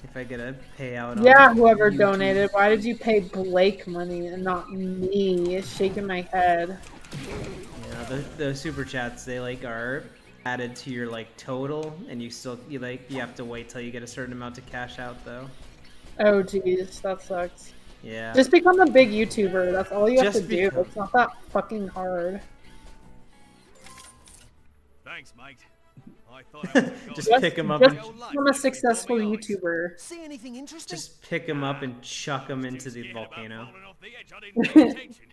if I get a payout. on Yeah, whoever YouTube. donated. Why did you pay Blake money and not me? Shaking my head. Yeah, the super chats, they like are added to your like total, and you have to wait till you get a certain amount to cash out though. Oh jeez, that sucks. Yeah. Just become a big YouTuber. That's all you have Just to do. become- It's not that fucking hard. Thanks, mate. I thought I was Just gone. pick him up Just and become a successful YouTuber. See anything interesting? just pick him up and chuck him into Too the scared about volcano. falling off the edge. I didn't pay attention.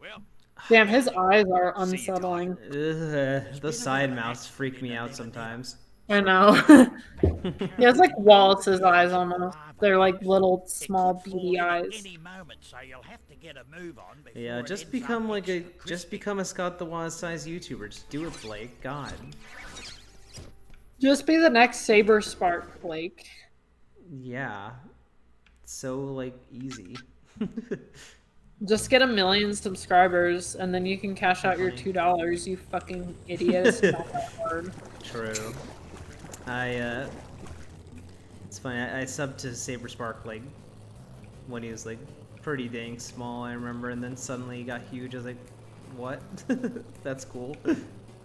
Well, Damn, his eyes are unsettling. Ugh, those side mouths freak me out sometimes. I know. He has like Wallace's eyes almost. They're like little small beady eyes. Any moment, so you'll have to get a move on before Yeah, it just ends become up like a extra just crispy. become a Scott the Waz size YouTuber. Just do it, Blake. God. Just be the next Saber Spark, Blake. Yeah. It's so like easy. Just get 1 million subscribers, and then you can cash out your $2. You fucking idiot! It's not that hard. True. It's funny. I subbed to Saber Spark like when he was like pretty dang small. I remember, and then suddenly he got huge. I was like, what? That's cool.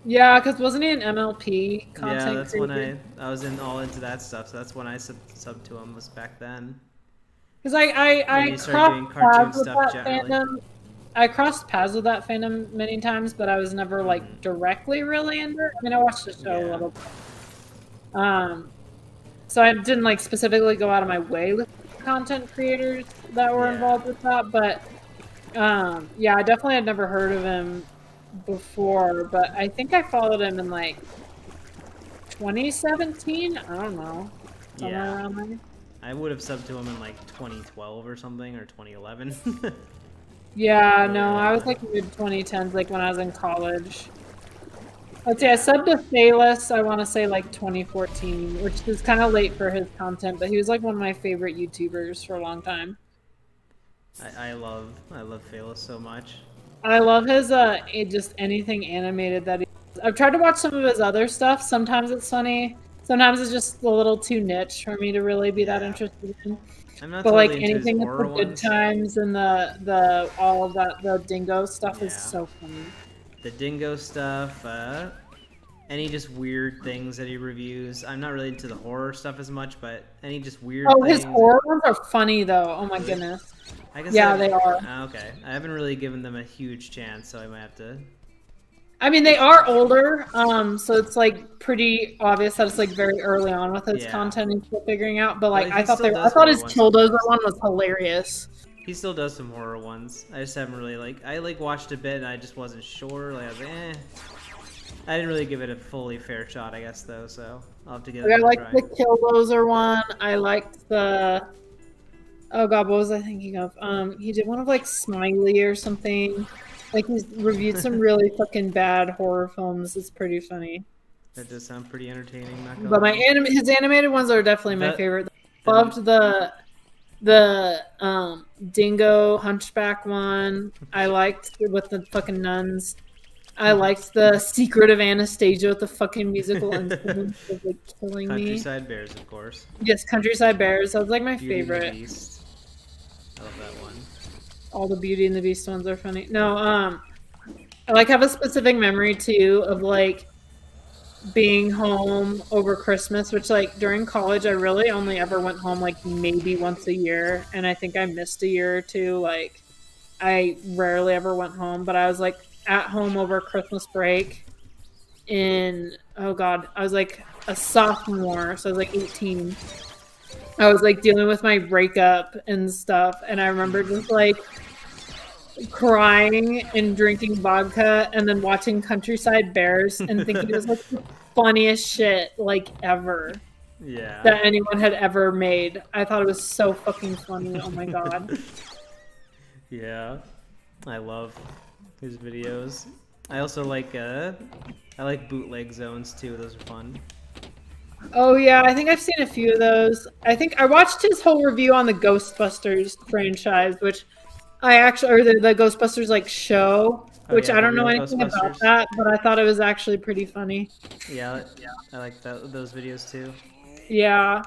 Yeah, because wasn't he an MLP content Yeah, that's when creator? I was all into that stuff. So that's when I subbed to him, was back then. Because I you started doing crossed cartoon paths with stuff that generally. fandom. I crossed paths with that fandom many times, but I was never like directly really into it. I mean, I watched the show a Yeah. little bit. So I didn't like specifically go out of my way with content creators that were Yeah. involved with that, but yeah, I definitely had never heard of him before, but I think I followed him in like 2017. I don't know, somewhere Yeah. around there. I would have subbed to him in like 2012 or something, or 2011. Yeah, no, I was like mid 2010s, like when I was in college. Let's see, I subbed to Thalos, I want to say like 2014, which is kind of late for his content, but he was like one of my favorite YouTubers for a long time. I love Phalos so much. I love his just anything animated that he. I've tried to watch some of his other stuff. Sometimes it's funny, Sometimes it's just a little too niche for me to really be that interested in. I'm not But like totally into his anything with horror the good ones. times and the all of that the dingo stuff is Yeah. so funny. The dingo stuff, any just weird things that he reviews. I'm not really into the horror stuff as much, but any just weird Oh, things. his horror ones are funny though. Oh my goodness. I guess Yeah, I they are. Okay, I haven't really given them a huge chance, so I might have to. I mean, they are older, so it's like pretty obvious that it's like very early on with his Yeah. content and still figuring out. But like, But I he thought still I does thought his horror ones Killdozer one was hilarious. He still does some horror ones. I just haven't really I watched a bit and I just wasn't sure. Like I was like, eh. I didn't really give it a fully fair shot, I guess though. So I'll have to give it Like, I a liked try. the Killdozer one. I liked the. Oh god, what was I thinking of? He did one of like Smiley or something. Like he's reviewed some really fucking bad horror films. It's pretty funny. That does sound pretty entertaining. Not gonna But lie. his animated ones are definitely my The- favorite. Loved the Dingo Hunchback one. I liked with the fucking nuns. I liked the Secret of Anastasia with the fucking musical instruments was like killing me. Countryside Bears, of course. Yes, Countryside Bears. That was like my Beauty and the favorite. Beast. I love that one. All the Beauty and the Beast ones are funny. No, I like have a specific memory too of like being home over Christmas, which like during college I really only ever went home like maybe once a year, and I think I missed a year or two. Like I rarely ever went home, but I was like at home over Christmas break in I was like a sophomore, so I was like 18. I was like dealing with my breakup and stuff, and I remember just like crying and drinking vodka and then watching Countryside Bears and thinking it was like the funniest shit like ever Yeah. that anyone had ever made. I thought it was so fucking funny. Oh my god. Yeah. I love his videos. I also like I like bootleg zones too. Those are fun. Oh yeah, I think I've seen a few of those. I think I watched his whole review on the Ghostbusters franchise, which I actually, or the Ghostbusters like show, Oh, which yeah, I don't the know real anything about Ghostbusters. that, but I thought it was actually pretty funny. Yeah, I like those videos too. Yeah.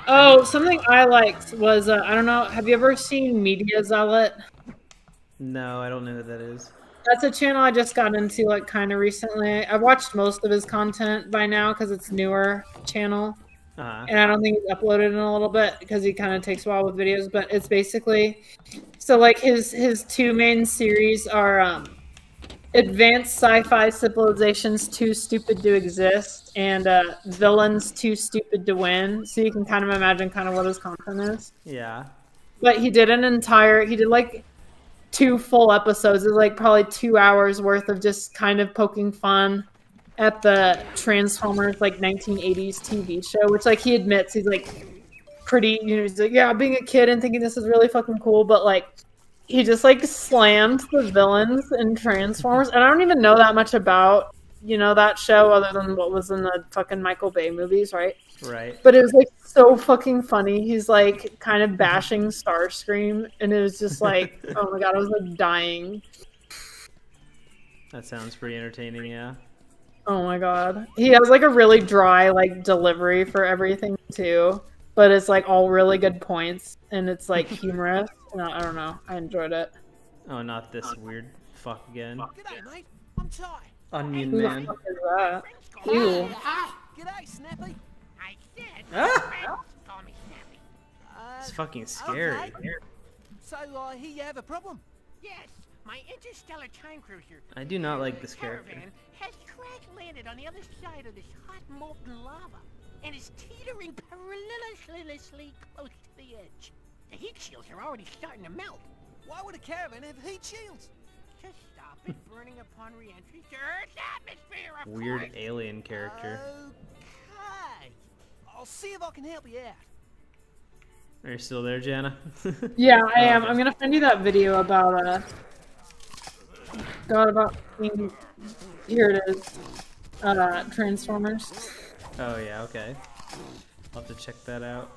Oh, something I liked was I don't know. Have you ever seen Media Zealot? No, I don't know who that is. That's a channel I just got into like kind of recently. I've watched most of his content by now because it's newer channel, and I don't think he's uploaded in a little bit because he kind of takes a while with videos. But it's basically so like his two main series are Advanced Sci-Fi Civilizations Too Stupid to Exist and Villains Too Stupid to Win. So you can kind of imagine kind of what his content is. Yeah. But he did like 2 full episodes. It was like probably 2 hours worth of just kind of poking fun at the Transformers like 1980s TV show, which like he admits he's like pretty, he's like, yeah, being a kid and thinking this is really fucking cool, but like he just like slammed the villains in Transformers, and I don't even know that much about that show other than what was in the fucking Michael Bay movies, right? Right. But it was like so fucking funny. He's like kind of bashing Starscream, and it was just like, oh my god, I was like dying. That sounds pretty entertaining. Yeah. Oh my god, he has like a really dry like delivery for everything too, but it's like all really good points, and it's like humorous. And I don't know, I enjoyed it. Oh, not this weird fuck again. G'day, mate. I'm Ty. Onion Who the Man. fuck is that? Ew. G'day, Snappy. I said, Ah! call me Snappy. It's fucking scary. Okay. So, here you have a problem. Yes, my interstellar time cruiser. I do not like this character. Caravan has crash landed on the other side of this hot molten lava and is teetering perilously close to the edge. The heat shields are already starting to melt. Why would a caravan have heat shields? To stop it burning upon re-entry to Earth's atmosphere, of Weird course. alien character. Okay. I'll see if I can help you out. Are you still there, Jana? Yeah, I am. okay. I'm gonna send you that video about here it is. Transformers. Oh yeah. Okay. I'll have to check that out.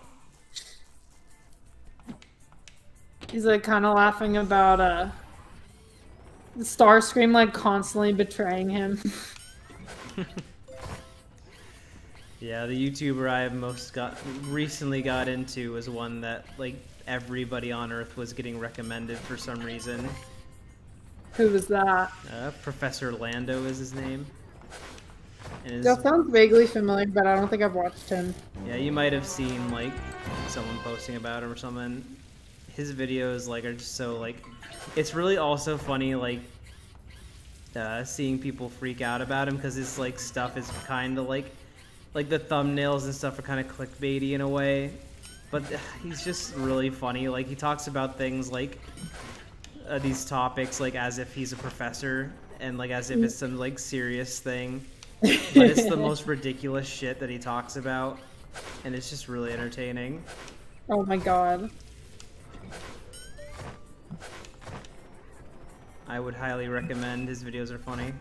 He's like kind of laughing about Starscream like constantly betraying him. Yeah, the YouTuber I recently got into was one that like everybody on Earth was getting recommended for some reason. Who was that? Professor Lando is his name. And his, That sounds vaguely familiar, but I don't think I've watched him. yeah, you might have seen like someone posting about him or something. His videos like are just so like, it's really also funny like seeing people freak out about him because his like stuff is kind of like the thumbnails and stuff are kind of clickbaity in a way, but he's just really funny. Like he talks about things like these topics like as if he's a professor and like as if it's some like serious thing, but it's the most ridiculous shit that he talks about, and it's just really entertaining. Oh my god. I would highly recommend. His videos are funny.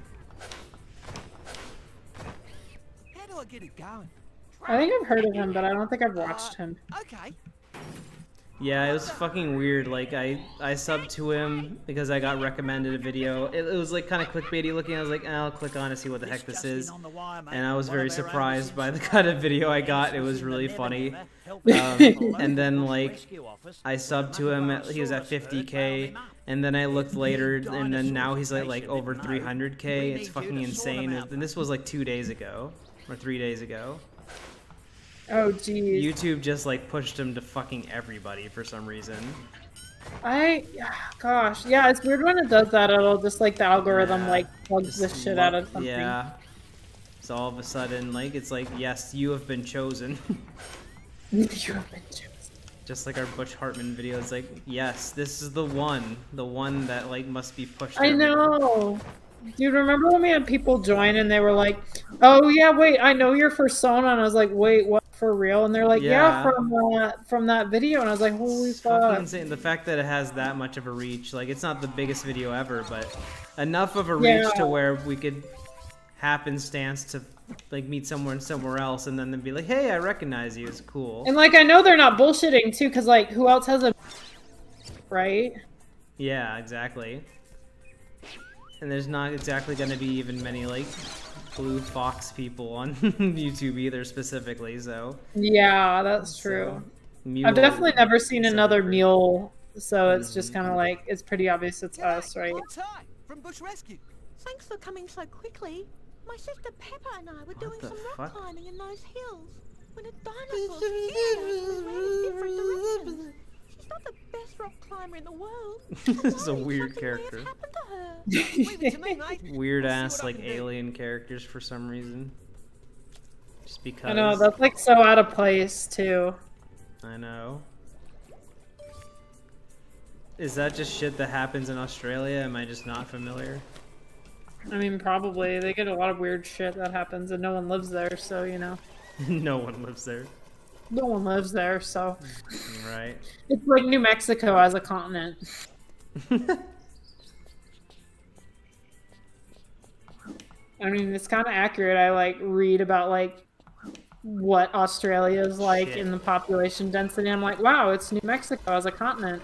How do I get it going? I think I've heard of him, but I don't think I've watched him. Okay. Yeah, it was fucking weird. Like I subbed to him because I got recommended a video. It was like kind of clickbaity looking. I was like, I'll click on to see what the heck this is. And I was very surprised by the kind of video I got. It was really funny. And then like I subbed to him. He was at 50K. And then I looked later, and then now he's like over 300K. It's fucking insane. And this was like 2 days ago or 3 days ago. Oh geez. YouTube just like pushed him to fucking everybody for some reason. Gosh, yeah, it's weird when it does that. It'll just like the algorithm Yeah. like plugs the Just shit out of something. Yeah. So all of a sudden, like it's like, yes, you have been chosen. You have been chosen. Just like our Butch Hartman video, it's like, yes, this is the one that like must be pushed. I everywhere. know. Dude, remember when we had people join and they were like, "Oh yeah, wait, I know your persona," and I was like, "Wait, what? For real?" And they're like, "Yeah, Yeah. from that video," and I was like, "Holy It's fucking fuck!" insane. The fact that it has that much of a reach, like it's not the biggest video ever, but enough of a reach Yeah. to where we could happenstance to like meet someone somewhere else and then be like, "Hey, I recognize you." It's cool. And like, I know they're not bullshitting too, because like, who else has a right? Yeah, exactly. And there's not exactly going to be even many like Blue Fox people on YouTube either specifically, so. Yeah, that's true. Mule- I've definitely never seen so another great. mule, so it's just kind of like, it's pretty obvious it's us, right? I'm Ty from Bush Rescue. Thanks for coming so quickly. My sister Pepper and I were doing the some rock fuck? climbing in those hills when a dinosaur scared us and ran in different directions. She's not the best rock climber in the world. This is a I'm weird worried character. something may have happened to her. Leave it to me, mate. Weird I'll see ass what I like can do. alien characters for some reason. Just because. I know, that's like so out of place too. I know. Is that just shit that happens in Australia? Am I just not familiar? I mean, probably. They get a lot of weird shit that happens and no one lives there, so, you know. No one lives there. No one lives there, so. Right. It's like New Mexico as a continent. I mean, it's kind of accurate. I like read about like what Australia is like Shit. in the population density. I'm like, wow, it's New Mexico as a continent.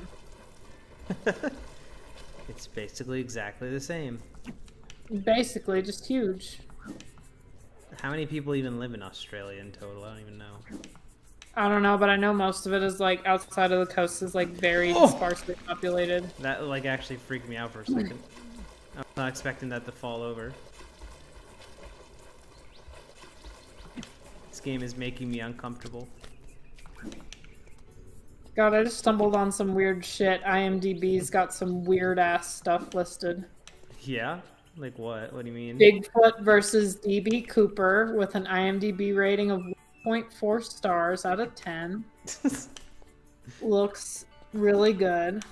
It's basically exactly the same. Basically, just huge. How many people even live in Australia in total? I don't even know. I don't know, but I know most of it is like outside of the coast is like very Oh! sparsely populated. That like actually freaked me out for a second. I was not expecting that to fall over. This game is making me uncomfortable. God, I just stumbled on some weird shit. IMDb's got some weird ass stuff listed. Yeah? Like what? What do you mean? Bigfoot versus DB Cooper with an IMDb rating of 1.4 stars out of 10. Looks really good.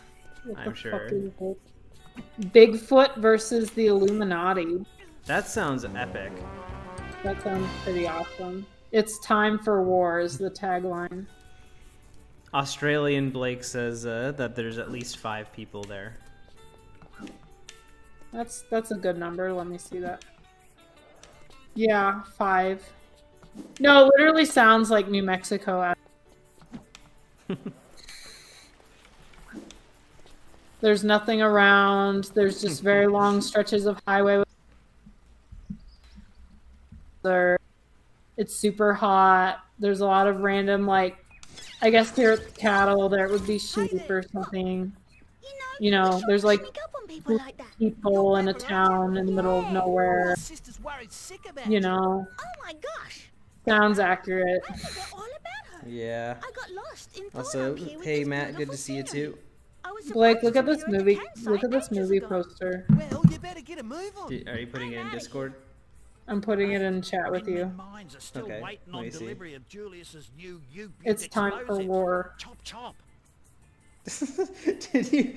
What I'm the fuck sure. is this? Bigfoot versus the Illuminati. That sounds epic. That sounds pretty awesome. It's time for war is the tagline. Australian Blake says that there's at least 5 people there. That's a good number. Let me see that. Yeah, 5. No, it literally sounds like New Mexico. There's nothing around. There's just very long stretches of highway. It's It's super hot. There's a lot of random, like, I guess here it's cattle, there would be sheep or something. You know, there's like people in a town in the middle of nowhere. My sister's worried sick about You know, Oh my gosh! sounds accurate. I forgot all about her. Yeah. I got lost in Also, thought up here with hey this Matt, good beautiful to see you scenery. too. I was Blake, supposed look to at this be at the movie. campsite Look at this ages movie ago. poster. Well, you better get a move on. Are you putting it in Discord? I'm putting it in chat with In you. their minds are still Okay, waiting let on me see. delivery of Julius's new U-Buick It's time for explosive. war. Chop chop. Did you?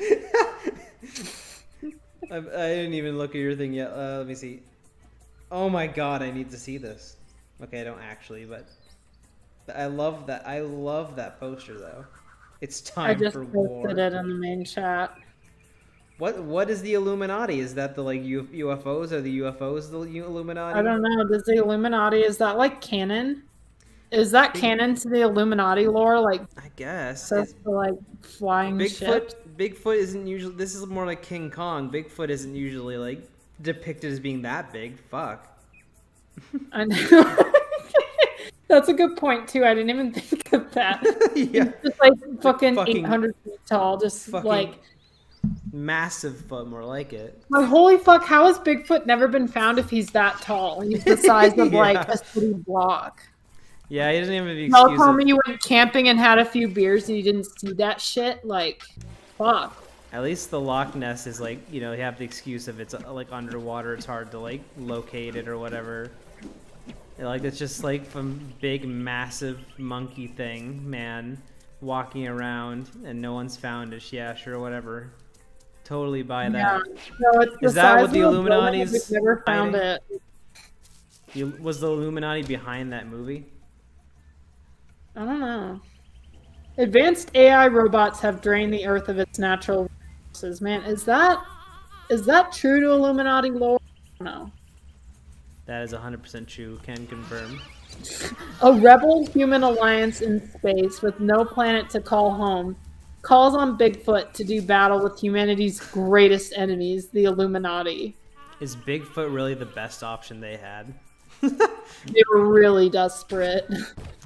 I didn't even look at your thing yet. Let me see. Oh my god, I need to see this. Okay, I don't actually, but I love that. I love that poster though. It's I time just for posted war. it in the main chat. What is the Illuminati? Is that the like UFOs? Are the UFOs the Illuminati? I don't know. Does the Illuminati, is that like canon? Is that canon to the Illuminati lore? Like, I guess. stuff for like flying ships? Bigfoot isn't usually. This is more like King Kong. Bigfoot isn't usually like depicted as being that big. Fuck. I know. That's a good point too. I didn't even think of that. Yeah. Just like fucking fucking- 800 feet tall. Just fucking- like, Massive foot, more like it. my holy fuck, how has Bigfoot never been found if he's that tall? He's the size of like Yeah. a city block. Yeah, he doesn't even have the Y'all excuse tell of, me you went camping and had a few beers and you didn't see that shit? Like, fuck. At least the Loch Ness is like, you know, you have the excuse of it's like underwater, it's hard to like locate it or whatever. Like it's just like some big massive monkey thing, man, walking around and no one's found it. Yeah, sure, whatever. Totally buy Yeah. that. No, it's the Is that size what the of a building, Illuminati's we've never found hiding? it. Was the Illuminati behind that movie? I don't know. Advanced AI robots have drained the Earth of its natural resources. Man, is that true to Illuminati lore? No. That is 100% true. Can confirm. A rebel human alliance in space with no planet to call home calls on Bigfoot to do battle with humanity's greatest enemies, the Illuminati. Is Bigfoot really the best option they had? They were really desperate.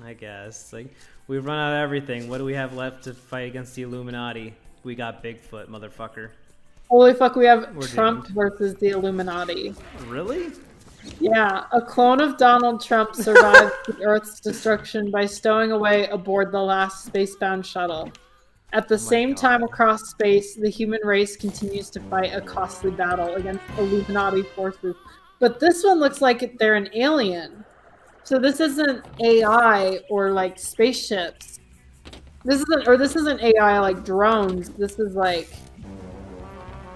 I guess. Like, we've run out of everything. What do we have left to fight against the Illuminati? We got Bigfoot, motherfucker. Holy fuck, we have We're Trump doomed. versus the Illuminati. Really? Yeah, a clone of Donald Trump survived the Earth's destruction by stowing away aboard the last spacebound shuttle. At the same time across space, the human race continues to fight a costly battle against Illuminati forces. But this one looks like they're an alien. So this isn't AI or like spaceships. This isn't AI like drones. This is like,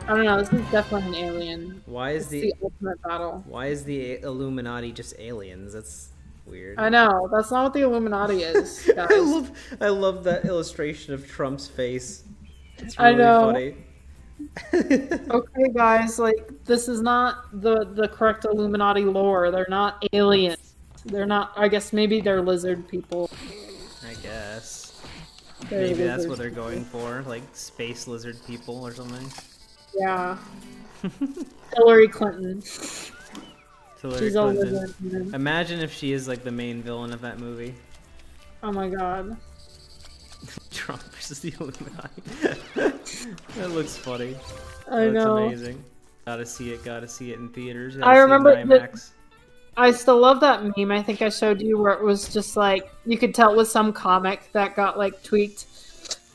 I don't know, this is definitely an alien. Why is It's the the ultimate battle. Why is the Illuminati just aliens? That's weird. I know, that's not what the Illuminati is, guys. I love that illustration of Trump's face. It's I really know. funny. Okay, guys, like, this is not the correct Illuminati lore. They're not aliens. They're not, I guess maybe they're lizard people. I guess. They're Maybe that's lizard what they're people. going for, like space lizard people or something. Yeah. Hillary Clinton. Hillary She's a Clinton. lizard woman. Imagine if she is like the main villain of that movie. Oh my god. Trump versus the Illuminati. That looks funny. I That's know. amazing. Gotta see it in theaters. I Gotta see it in remember that- IMAX. I still love that meme. I think I showed you where it was just like, you could tell it was some comic that got like tweaked.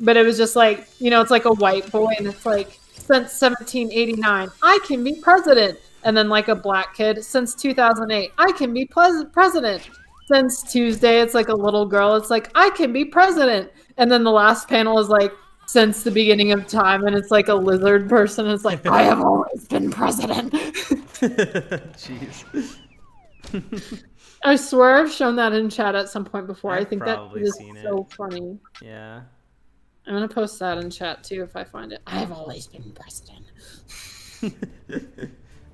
But it was just like, you know, it's like a white boy and it's like, since 1789, I can be president. And then like a black kid, since 2008, I can be president. Since Tuesday, it's like a little girl. It's like, I can be president. And then the last panel is like, since the beginning of time. And it's like a lizard person. It's like, I have always been president. Jeez. I swear I've shown that in chat at some point before. I I've think that probably is seen it. so funny. Yeah. I'm gonna post that in chat too if I find it. I've always been president.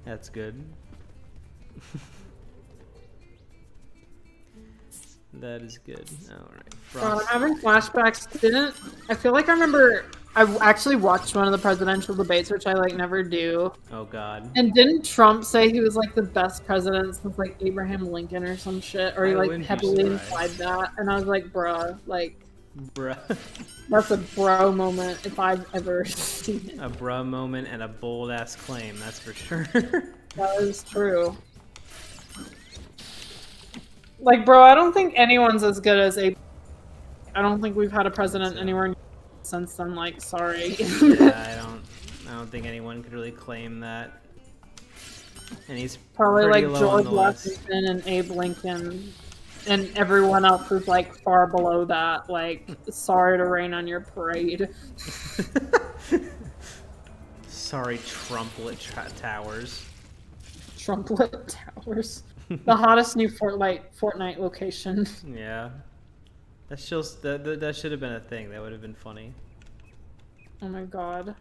That's good. That is good. All right. God, I'm having flashbacks. I feel like I remember I actually watched one of the presidential debates, which I like never do. Oh God. And didn't Trump say he was like the best president since like Abraham Lincoln or some shit, or he I like wouldn't be heavily surprised. implied that? And I was like, bruh, like Bruh. that's a bro moment if I've ever seen it. A bruh moment and a bold ass claim, that's for sure. That is true. Like, bro, I don't think anyone's as good as a. I don't think we've had a president anywhere since then. Like, sorry. Yeah, I don't think anyone could really claim that. And he's Probably pretty like low on George the list. Washington and Abe Lincoln, and everyone else is like far below that. Like, sorry to rain on your parade. Sorry, Trumplet Towers. Trumplet Towers, the hottest new Fortnite location. Yeah. That's just that should have been a thing. That would have been funny. Oh my god.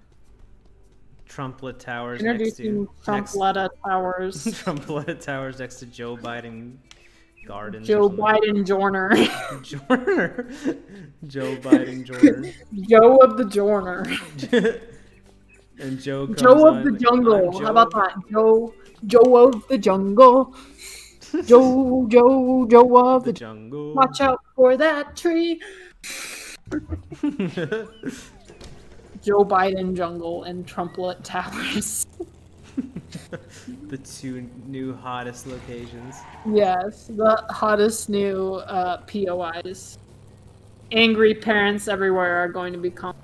Trumplet Towers Introducing next Trumpletta Towers. Trumplet Towers next to Joe Biden Gardens. Joe Biden Journer. Journer. Joe Biden Journer. Joe of the Journer. And Joe comes Joe of on, the like, Jungle. "I'm How about Joe." that? Joe of the Jungle. Joe of The the jungle. Watch out for that tree. Joe Biden Jungle and Trumplet Towers. The two new hottest locations. Yes, the hottest new POIs. Angry parents everywhere are going to become.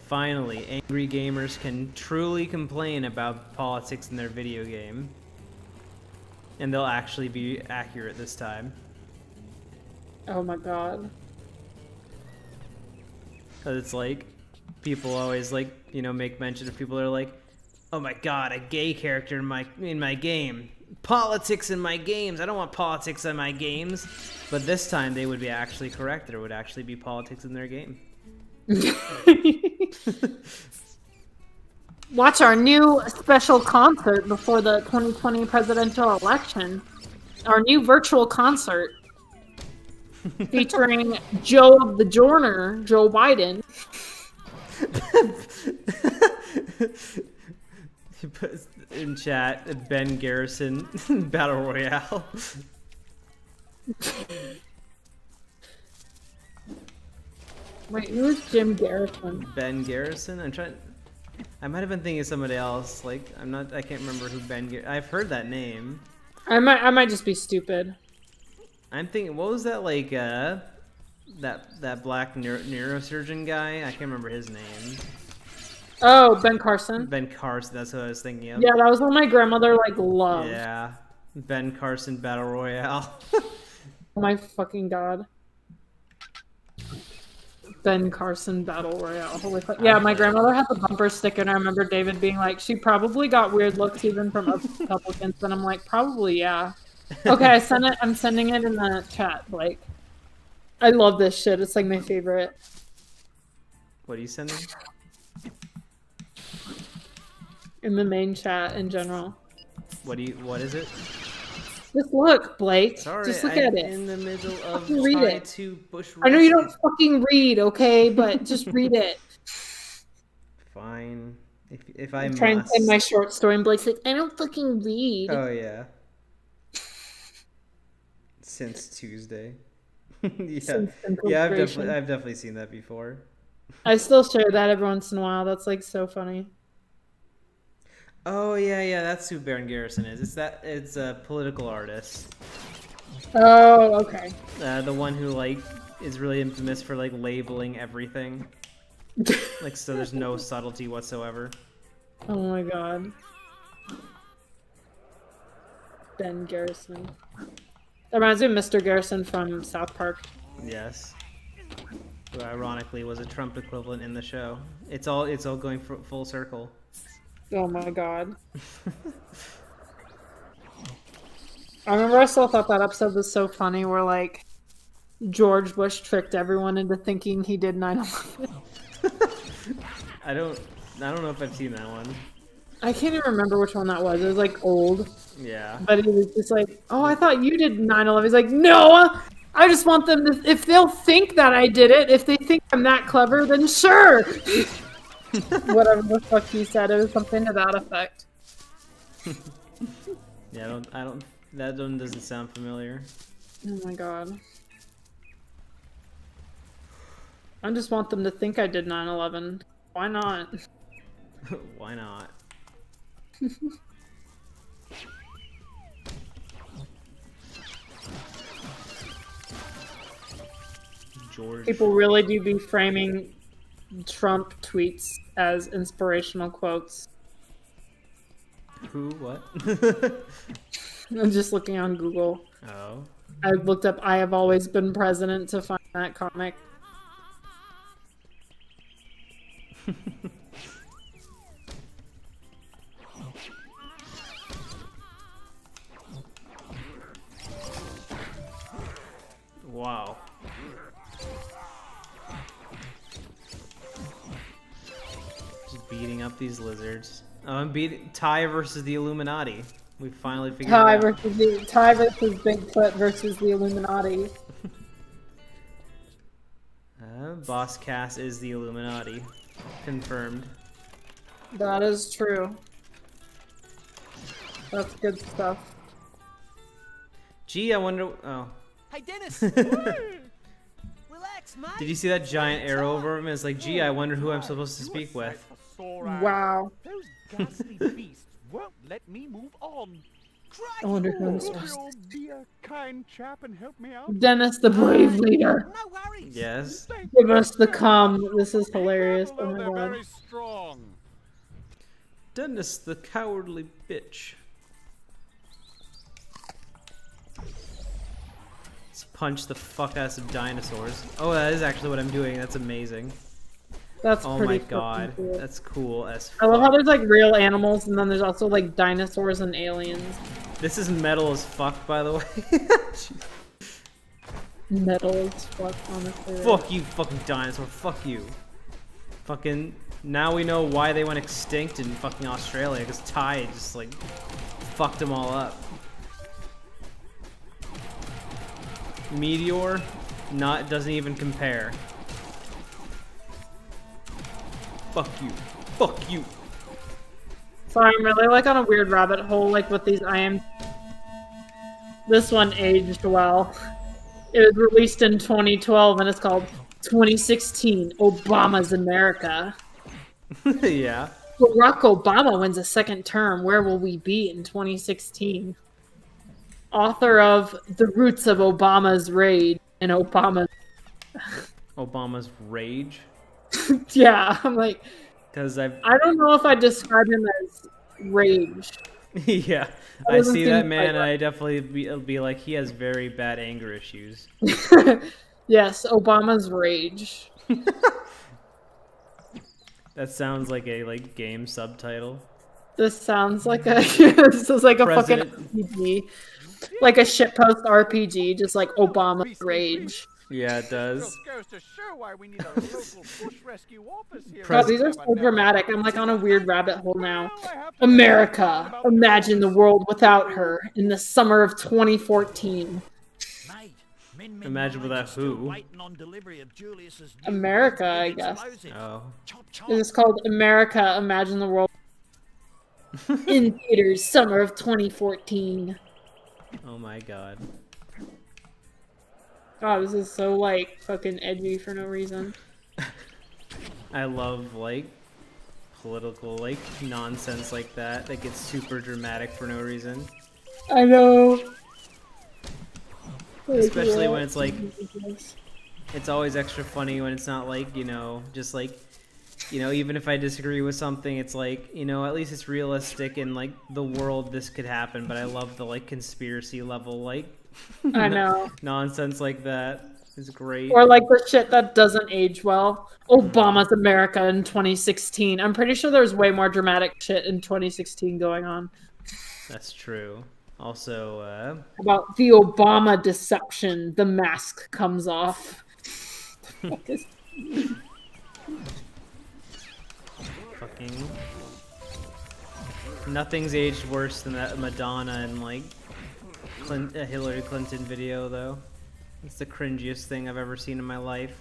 Finally, angry gamers can truly complain about politics in their video game. And they'll actually be accurate this time. Oh my god. Because it's like, people always like, you know, make mention of people that are like, oh my god, a gay character in my game. Politics in my games. I don't want politics in my games. But this time they would be actually correct. There would actually be politics in their game. Watch our new special concert before the 2020 presidential election. Our new virtual concert featuring Joe of the Journer, Joe Biden. He puts in chat, Ben Garrison Battle Royale. Wait, who's Jim Garrison? Ben Garrison? I might have been thinking of somebody else. Like, I can't remember who I've heard that name. I might just be stupid. I'm thinking, what was that, like, that black neurosurgeon guy? I can't remember his name. Oh, Ben Carson. Ben Carson, that's what I was thinking of. Yeah, that was one my grandmother like loved. Yeah. Ben Carson Battle Royale. Oh my fucking god. Ben Carson Battle Royale. Holy fuck. Yeah, my grandmother had the bumper sticker, and I remember David being like, she probably got weird looks even from Republicans, and I'm like, probably, yeah. Okay, I'm sending it in the chat, Blake. I love this shit. It's like my favorite. What are you sending? In the main chat in general. What is it? Just look, Blake. Sorry, Just look I'm at it. in the middle of Fucking read trying it. to bush I know you rescue. don't fucking read, okay? But just read it. Fine. If I I'm trying to must. say my short story, and Blake's like, I don't fucking read. Oh yeah. Since Tuesday. Yeah. Since Yeah, I've incorporation. definitely seen that before. I still share that every once in a while. That's like so funny. Oh yeah, that's who Baron Garrison is. It's a political artist. Oh, okay. The one who like is really infamous for like labeling everything. Like, so there's no subtlety whatsoever. Oh my god. Ben Garrison. That reminds me of Mr. Garrison from South Park. Yes. Who ironically was a Trump equivalent in the show. It's all going full circle. Oh my god. I remember I still thought that episode was so funny where like George Bush tricked everyone into thinking he did 9/11. I don't know if I've seen that one. I can't even remember which one that was. It was like old. Yeah. But he was just like, oh, I thought you did 9/11. He's like, no, I just want them to, if they'll think that I did it, if they think I'm that clever, then sure. Whatever the fuck he said, it was something to that effect. Yeah, that one doesn't sound familiar. Oh my god. I just want them to think I did 9/11. Why not? Why not? George. People really do be framing Trump tweets as inspirational quotes. Who? What? I'm just looking on Google. Oh. I looked up "I have always been president" to find that comic. Wow. Just beating up these lizards. Oh, I'm Ty versus the Illuminati. We finally figured Ty it out. versus Bigfoot versus the Illuminati. Boss Cass is the Illuminati. Confirmed. That is true. That's good stuff. Gee, I wonder. Oh. Hey, Dennis! Relax, mate. Did you see that giant arrow over him? It's like, gee, I wonder who I'm supposed to speak with. Wow. Those ghastly beasts won't let me move on. I wonder who I'm Oh, supposed you'll be a kind chap and help me out. Dennis, the brave leader. No worries. Yes. Give us the calm. This is hilarious. Oh Although my they're god. very strong. Dennis the cowardly bitch. Let's punch the fuck out of some dinosaurs. Oh, that is actually what I'm doing. That's amazing. That's Oh pretty my fucking god. cool. That's cool as I love how fuck. there's like real animals and then there's also like dinosaurs and aliens. This is metal as fuck, by the way. Metal as fuck, honestly. Fuck you, fucking dinosaur. Fuck you. Fucking. Now we know why they went extinct in fucking Australia, because Ty just like fucked them all up. Meteor, doesn't even compare. Fuck you. Fuck you. So I'm really like on a weird rabbit hole like with these This one aged well. It was released in 2012 and it's called 2016 Obama's America. Yeah. Barack Obama wins a second term. Where will we be in 2016? Author of The Roots of Obama's Rage and Obama's rage. Yeah, I'm like, Because I don't know if I describe him as rage. yeah. That I doesn't see seem that quite man and right. I definitely be like, he has very bad anger issues. Yes, Obama's rage. That sounds like a game subtitle. This sounds like a this is like a President- fucking RPG. Like a shitpost RPG, just like Obama's rage. Yeah, it does. Just goes to show why we need a local bush rescue office here. God, these are so dramatic. I'm like on a weird rabbit hole now. America, imagine the world without her in the summer of 2014. Mate, men Imagine minds without are still who? waiting on delivery of Julius's new America, I guess. explosive. Oh. Chop, chop. It is called America, Imagine the World. In theaters, summer of 2014. Oh my god. God, this is so like fucking edgy for no reason. I love like political like nonsense like that gets super dramatic for no reason. I know. Especially when it's like it's always extra funny when it's not like, just like even if I disagree with something, it's like, at least it's realistic in like the world this could happen, but I love the like conspiracy level like I know. nonsense like that. It's great. Or like the shit that doesn't age well. Obama's America in 2016. I'm pretty sure there's way more dramatic shit in 2016 going on. That's true. Also, About the Obama deception, the mask comes off. fucking nothing's aged worse than that Madonna and like Hillary Clinton video though. It's the cringiest thing I've ever seen in my life.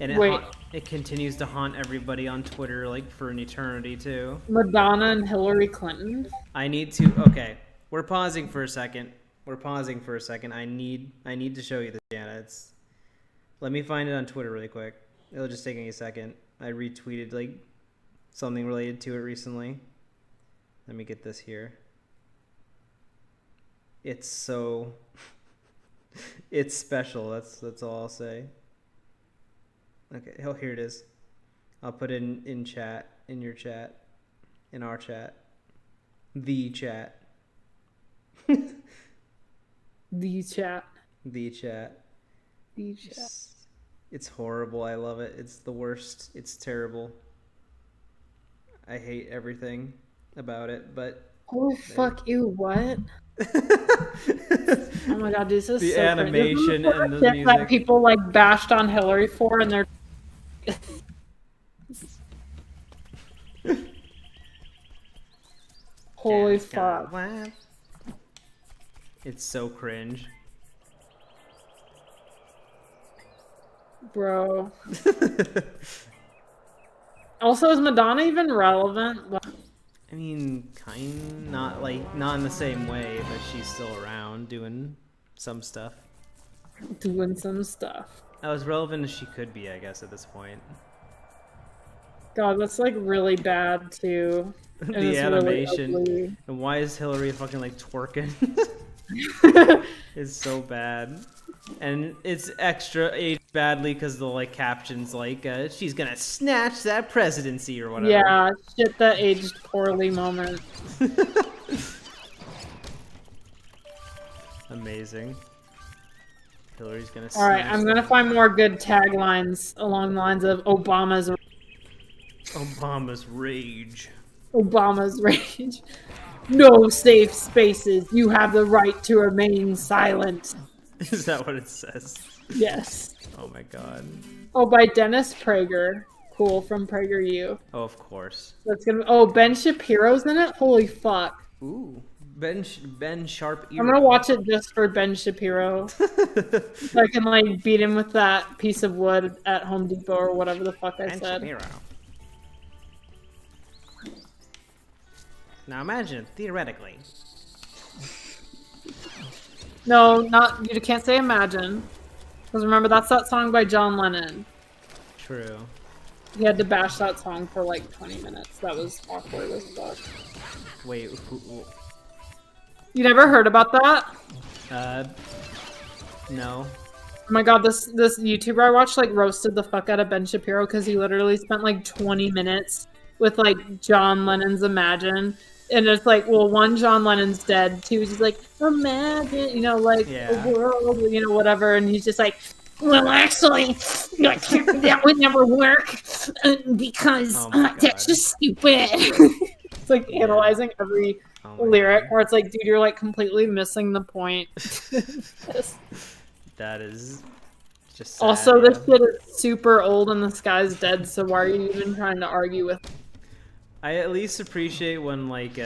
And it, Wait. it continues to haunt everybody on Twitter, like, for an eternity, too. Madonna and Hillary Clinton. I need to... Okay, we're pausing for a second. I need to show you this, Jana. Let me find it on Twitter really quick. It'll just take me a second. I retweeted, like, something related to it recently. Let me get this here. It's so... it's special. That's all I'll say. Okay, oh, here it is. I'll put it in chat, in your chat, in our chat. The chat. The chat. The chat. The chat. It's horrible. I love it. It's the worst. It's terrible. I hate everything about it, but... Oh, fuck you, what? Oh my god, this is the so animation crazy. and the Shit music. that people, like, bashed on Hillary for, and they're... Holy fuck. It's so cringe. Bro. Also, is Madonna even relevant? I mean, not in the same way, but she's still around doing some stuff. Doing some stuff. As relevant as she could be, I guess, at this point. God, that's like really bad too. And The it's animation. Really And why is Hillary fucking like twerking? It's so bad. And it's extra aged badly because the like captions like she's gonna snatch that presidency or whatever. Yeah, shit that aged poorly moment. Amazing. Hillary's gonna Alright, snatch I'm gonna find more good taglines along the lines of Obama's rage. Obama's rage. No safe spaces. You have the right to remain silent. Is that what it says? Yes. Oh my god. Oh, by Dennis Prager. Cool, from PragerU. Oh, of course. That's gonna. Oh, Ben Shapiro's in it. Holy fuck! Ooh, Ben Sharp. I'm gonna watch it just for Ben Shapiro. So I can like beat him with that piece of wood at Home Depot or whatever the fuck I Ben said. Shapiro. Now imagine, theoretically. No, not you can't say imagine. Because remember, that's that song by John Lennon. True. He had to bash that song for like 20 minutes. That was awkward as fuck. Wait, You never heard about that? no. Oh my god, this YouTuber I watched like roasted the fuck out of Ben Shapiro because he literally spent like 20 minutes with like John Lennon's Imagine. And it's like, well, one, John Lennon's dead. Two, he's like, imagine, you know, like Yeah. a world, you know, whatever. And he's just like, well, actually, that would never work because Oh my that's God. just stupid. It's like analyzing every Oh my lyric God. where it's like, dude, you're like completely missing the point. That is just sad, Also, yeah. this shit is super old and this guy's dead, so why are you even trying to argue with? I at least appreciate when like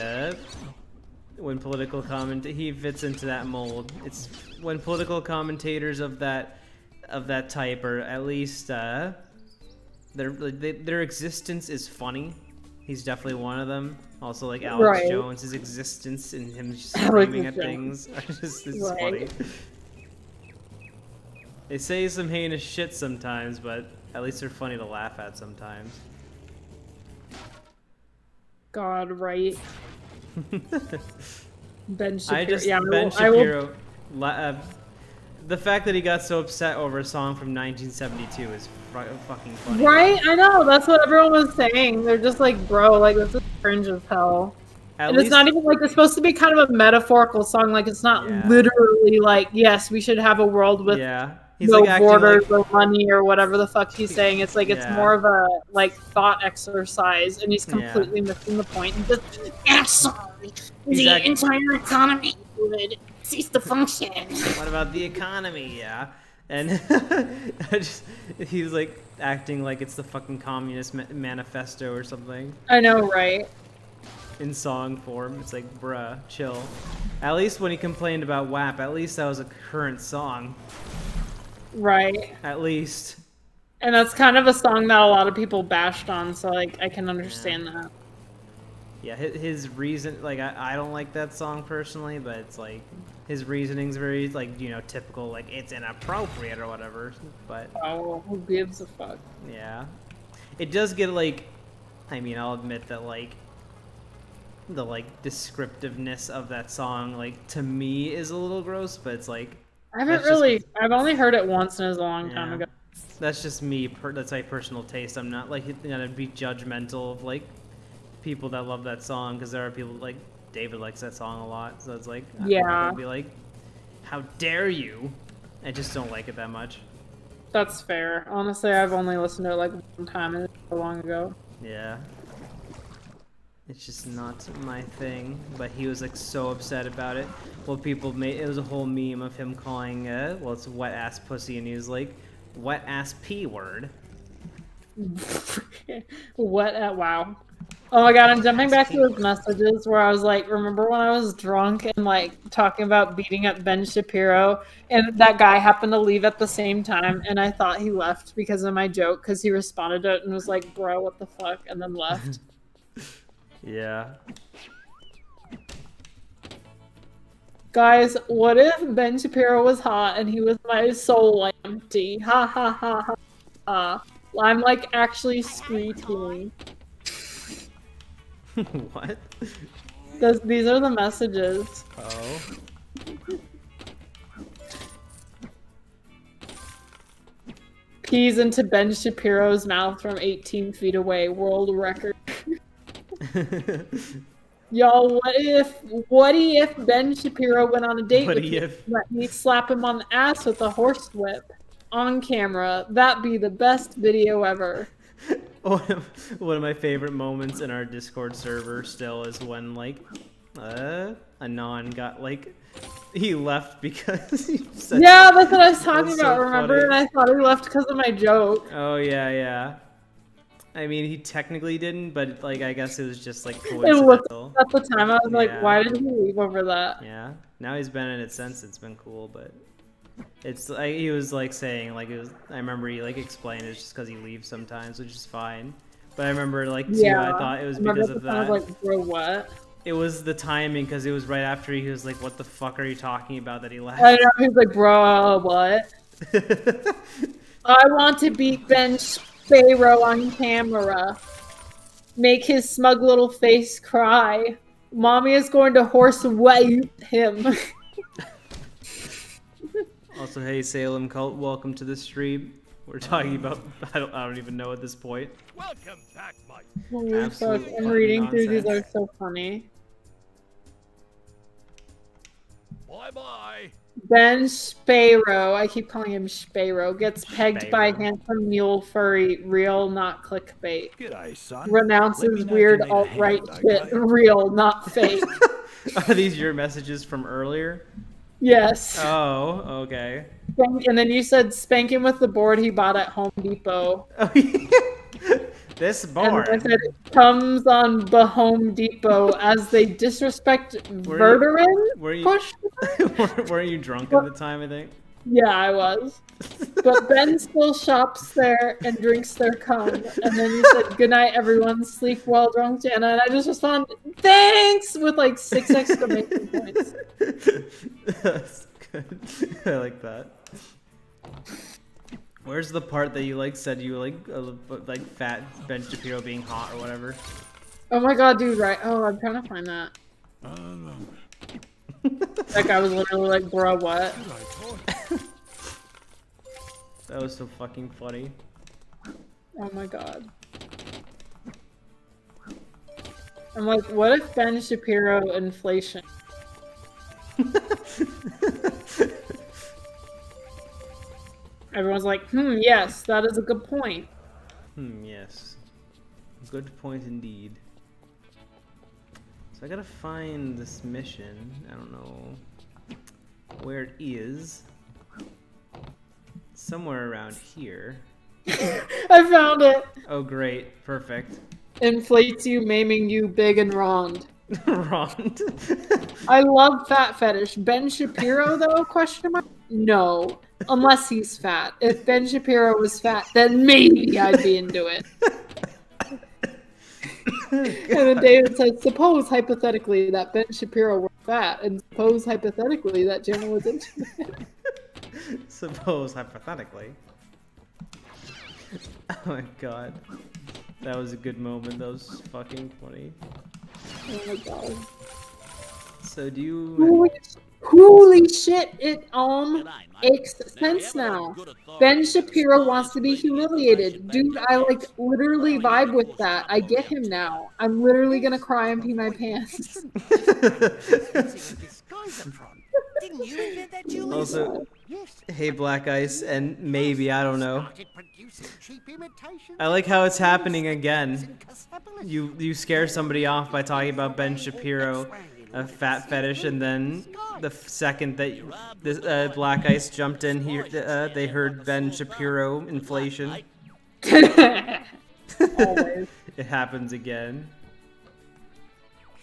when political he fits into that mold. It's when political commentators of that type are at least their existence is funny. He's definitely one of them. Also, like Alex Right. Jones, his existence and him just Alex screaming at Jones. things are just it's Right. funny. They say some heinous shit sometimes, but at least they're funny to laugh at sometimes. God, right? Ben Shapiro. I just yeah, Ben I will. Shapiro. The fact that he got so upset over a song from 1972 is fucking funny. Right? I know. That's what everyone was saying. They're just like, bro, like this is cringe as hell. At And least, it's not even like it's supposed to be kind of a metaphorical song. Like it's not Yeah. literally like, yes, we should have a world with yeah. He's no like acting borders like or money or whatever the fuck he's saying. It's like it's Yeah. more of a like thought exercise, and he's Yeah. completely missing the point. He's just, Actually, He's the act- entire economy would cease to function. what about the economy? Yeah. And he's like acting like it's the fucking Communist Manifesto or something I know, right? in song form. It's like, bruh, chill. At least when he complained about WAP, at least that was a current song. Right. At least. And that's kind of a song that a lot of people bashed on, so like I can understand that. Yeah, his reason, like, I don't like that song personally, but it's like, his reasoning's very, like, you know, typical, like, it's inappropriate or whatever, but, Oh, who gives a fuck? yeah. It does get, like, I mean, I'll admit that, like, the, like, descriptiveness of that song, like, to me is a little gross, but it's like... I haven't that's just- really, I've only heard it once and it was a long time Yeah. ago. That's just me, that's my personal taste. I'm not, like, gonna be judgmental of, like, people that love that song, because there are people, like, David likes that song a lot, so it's like, I'm not Yeah. gonna be like, how dare you? I just don't like it that much. That's fair. Honestly, I've only listened to it like one time and it's so long ago. Yeah. It's just not my thing, but he was like so upset about it. Well, people made it was a whole meme of him calling well, it's wet ass pussy, and he was like, wet ass p word. What? Wow. Oh my god, I'm jumping back to those messages where I was like, remember when I was drunk and like talking about beating up Ben Shapiro, and that guy happened to leave at the same time, and I thought he left because of my joke because he responded to it and was like, bro, what the fuck, and then left. Yeah. Guys, what if Ben Shapiro was hot and he was my soul empty? Ha ha ha ha ha. I'm like actually screeching. What? These are the messages. Oh. Peas into Ben Shapiro's mouth from 18 feet away. World record. Y'all, what if Ben Shapiro went on a date What with me? if? Let me slap him on the ass with a horse whip on camera. That'd be the best video ever. One of my favorite moments in our Discord server still is when like Anon got like he left because he said Yeah, that's what I was talking That's about, so remember? funny. And I thought he left because of my joke. Oh yeah. I mean, he technically didn't, but like I guess it was just like It looked coincidental. at the time, I was like, Yeah. why did he leave over that? Yeah. Now he's been in it since. It's been cool, but it's like he was like saying like it was. I remember he like explained it's just because he leaves sometimes, which is fine. But I remember like too. Yeah. I thought it was I remember because at of the time I that. was like, bro, what? It was the timing because it was right after he was like, "What the fuck are you talking about?" That he left. I know, he was like, bro, what? I want to beat Ben Sparrow on camera. Make his smug little face cry. Mommy is going to horse whip him. Also, hey Salem Cult, welcome to the stream. We're talking about I don't even know at this point. Welcome back, mate. Holy fuck, Absolute I'm fucking reading through these nonsense. are so funny. Bye-bye. Ben Sparrow, I keep calling him Sparrow, gets pegged by Sparrow. handsome mule furry, real, not clickbait. G'day, son. Let Renounces me know if weird you need a alt-right hand, shit, okay? real, not fake. Are these your messages from earlier? Yes. Oh, okay. And then you said spank him with the board he bought at Home Depot. Oh, yeah. This And I board. said it comes on the Home Depot as they disrespect Were Verderin? you- Push? Weren't you drunk at the time? I think. Yeah, I was. But Ben still shops there and drinks their cum. And then you said, good night, everyone. Sleep well, drunk Jana. And I just responded, thanks! With like 6 exclamation points. That's good. I like that. Where's the part that you like said you like fat Ben Shapiro being hot or whatever? Oh my god, dude, right. Oh, I'm trying to find that. That guy was literally like, bro, what? That was so fucking funny. Oh my god. I'm like, what if Ben Shapiro inflation? Everyone's like, yes, that is a good point. Yes. Good point indeed. So I gotta find this mission. I don't know where it is. Somewhere around here. I found it. Oh great, perfect. Inflates you, maiming you, big and rond. Rond. I love fat fetish. Ben Shapiro, though? Question mark. No, unless he's fat. If Ben Shapiro was fat, then maybe I'd be into it. And then David said, suppose hypothetically that Ben Shapiro were fat, and suppose hypothetically that Jenna was into it. Suppose hypothetically. Oh my god. That was a good moment. That was fucking funny. Oh my god. So do you... Holy shit, it makes sense now. Ben Shapiro wants to be humiliated. Dude, I like literally vibe with that. I get him now. I'm literally gonna cry and pee my pants. Didn't you invent that, Julie? Also, Yes. hey Black Ice, and maybe, I don't know. Started producing cheap imitations. I like how it's happening again. You scare somebody off by talking about Ben Shapiro, a fat fetish, and then the second that this Black Ice jumped in here, they heard Ben Shapiro inflation. Always. It happens again.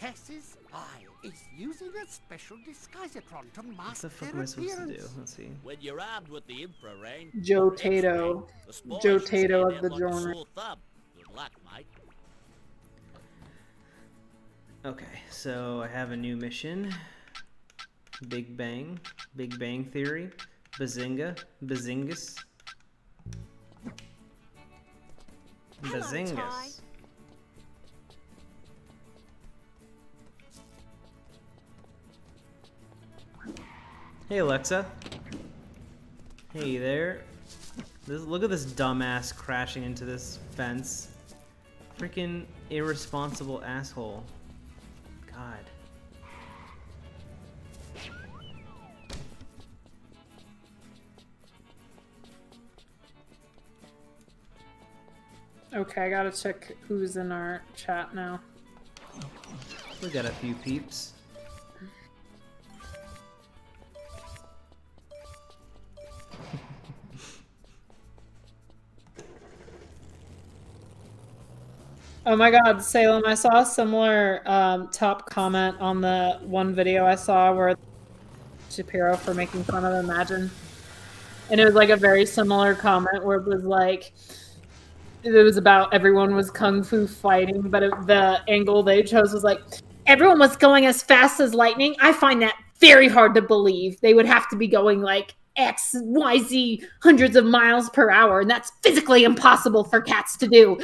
Cass's eye is using a special disguisatron to What mask the fuck their am I supposed to do? appearance. Let's see. When you're armed with the infrared, Joe Tato. the spores Joe should Tato stand of the out like a genre. sore thumb. Good luck, mate. Okay, so I have a new mission. Big Bang. Big Bang Theory. Bazinga. Bazingus. Bazingus. Hey Alexa. Hey there. Look at this dumbass crashing into this fence. Freaking irresponsible asshole. God. Okay, I gotta check who's in our chat now. We got a few peeps. Oh my god, Salem, I saw a similar top comment on the one video I saw where Shapiro for making fun of Imagine. And it was like a very similar comment where it was like, it was about everyone was kung fu fighting, but the angle they chose was like, everyone was going as fast as lightning. I find that very hard to believe. They would have to be going like X, Y, Z, hundreds of miles per hour, and that's physically impossible for cats to do.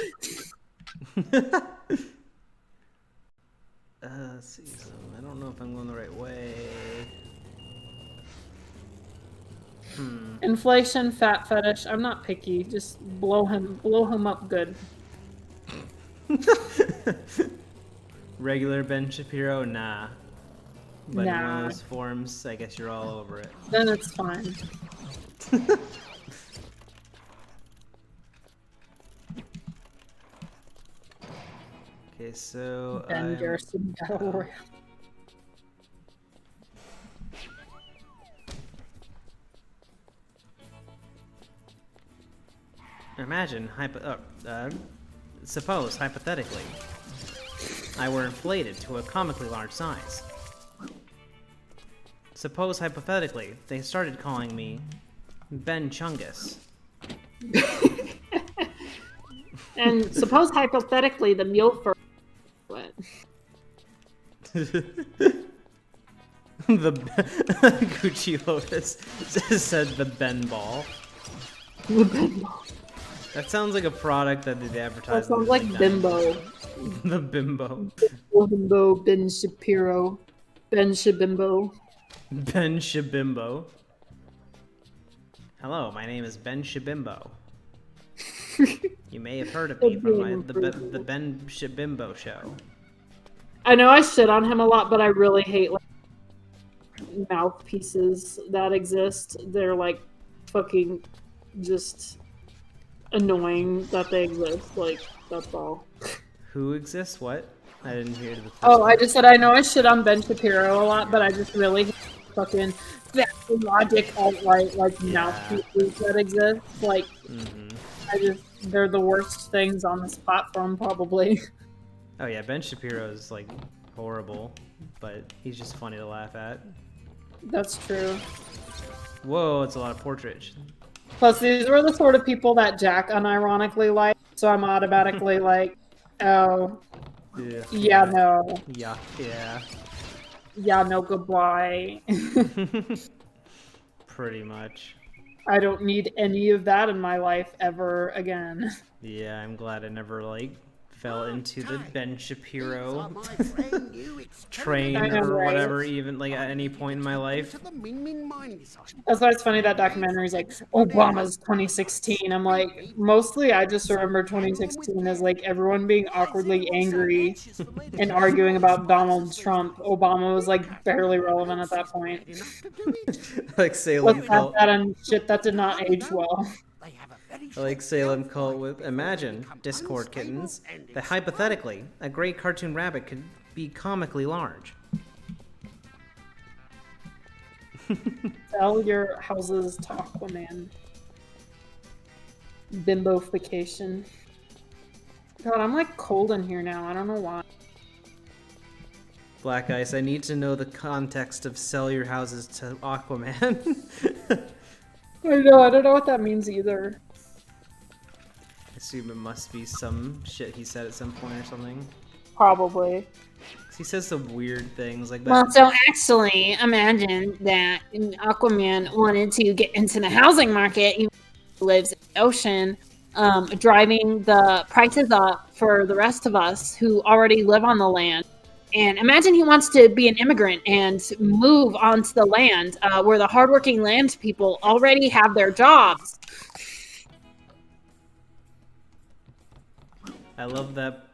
Let's see. So I don't know if I'm going the right way. Inflation, fat fetish. I'm not picky. Just blow him up good. Regular Ben Shapiro, nah. But in one Nah. of those forms, I guess you're all over it. Then it's fine. Okay, so Ben I'm- Garrison Battle Royale. Imagine, suppose, hypothetically, I were inflated to a comically large size. Suppose, hypothetically, they started calling me Ben Chungus. And suppose hypothetically the Mulefur. What? The Gucci Lotus said the Ben Ball. The Bimbo. That sounds like a product that they advertise. That sounds like Bimbo. The Bimbo. Bimbo, Ben Shapiro, Ben Shabimbo. Ben Shabimbo. Hello, my name is Ben Shabimbo. You may have heard of me from the Ben Shabimbo show. I know I shit on him a lot, but I really hate like mouthpieces that exist. They're like fucking just annoying that they exist. Like, that's all. Who exists? What? I didn't hear the first Oh, one. I just said I know I shit on Ben Shapiro a lot, but I just really hate fucking that logic alt-right like mouthpieces that exist. Like, they're the worst things on this platform probably. Oh yeah, Ben Shapiro is like horrible, but he's just funny to laugh at. That's true. Whoa, it's a lot of portraits. Plus, these were the sort of people that Jack unironically liked, so I'm automatically like, oh, yeah, no. Yeah, yeah. Yeah, no, goodbye. Pretty much. I don't need any of that in my life ever again. Yeah, I'm glad I never, like, fell into the Ben Shapiro train I know, or right? whatever, even, like, at any point in my life. That's why it's funny that documentary is like, Obama's 2016. I'm like, mostly I just remember 2016 as like everyone being awkwardly angry and arguing about Donald Trump. Obama was like barely relevant at that point. Like Salem Let's have Cult. that and shit that did not age well. Like Salem Cult with Imagine, Discord kittens, that hypothetically, a great cartoon rabbit could be comically large. Sell your houses to Aquaman. Bimbofication. God, I'm like cold in here now. I don't know why. Black Ice, I need to know the context of sell your houses to Aquaman. I know, I don't know what that means either. I assume it must be some shit he said at some point or something. Probably. He says some weird things like that. Well, so actually, imagine that Aquaman wanted to get into the housing market. He lives in the ocean, driving the prices up for the rest of us who already live on the land. And imagine he wants to be an immigrant and move onto the land where the hardworking land people already have their jobs. I love that.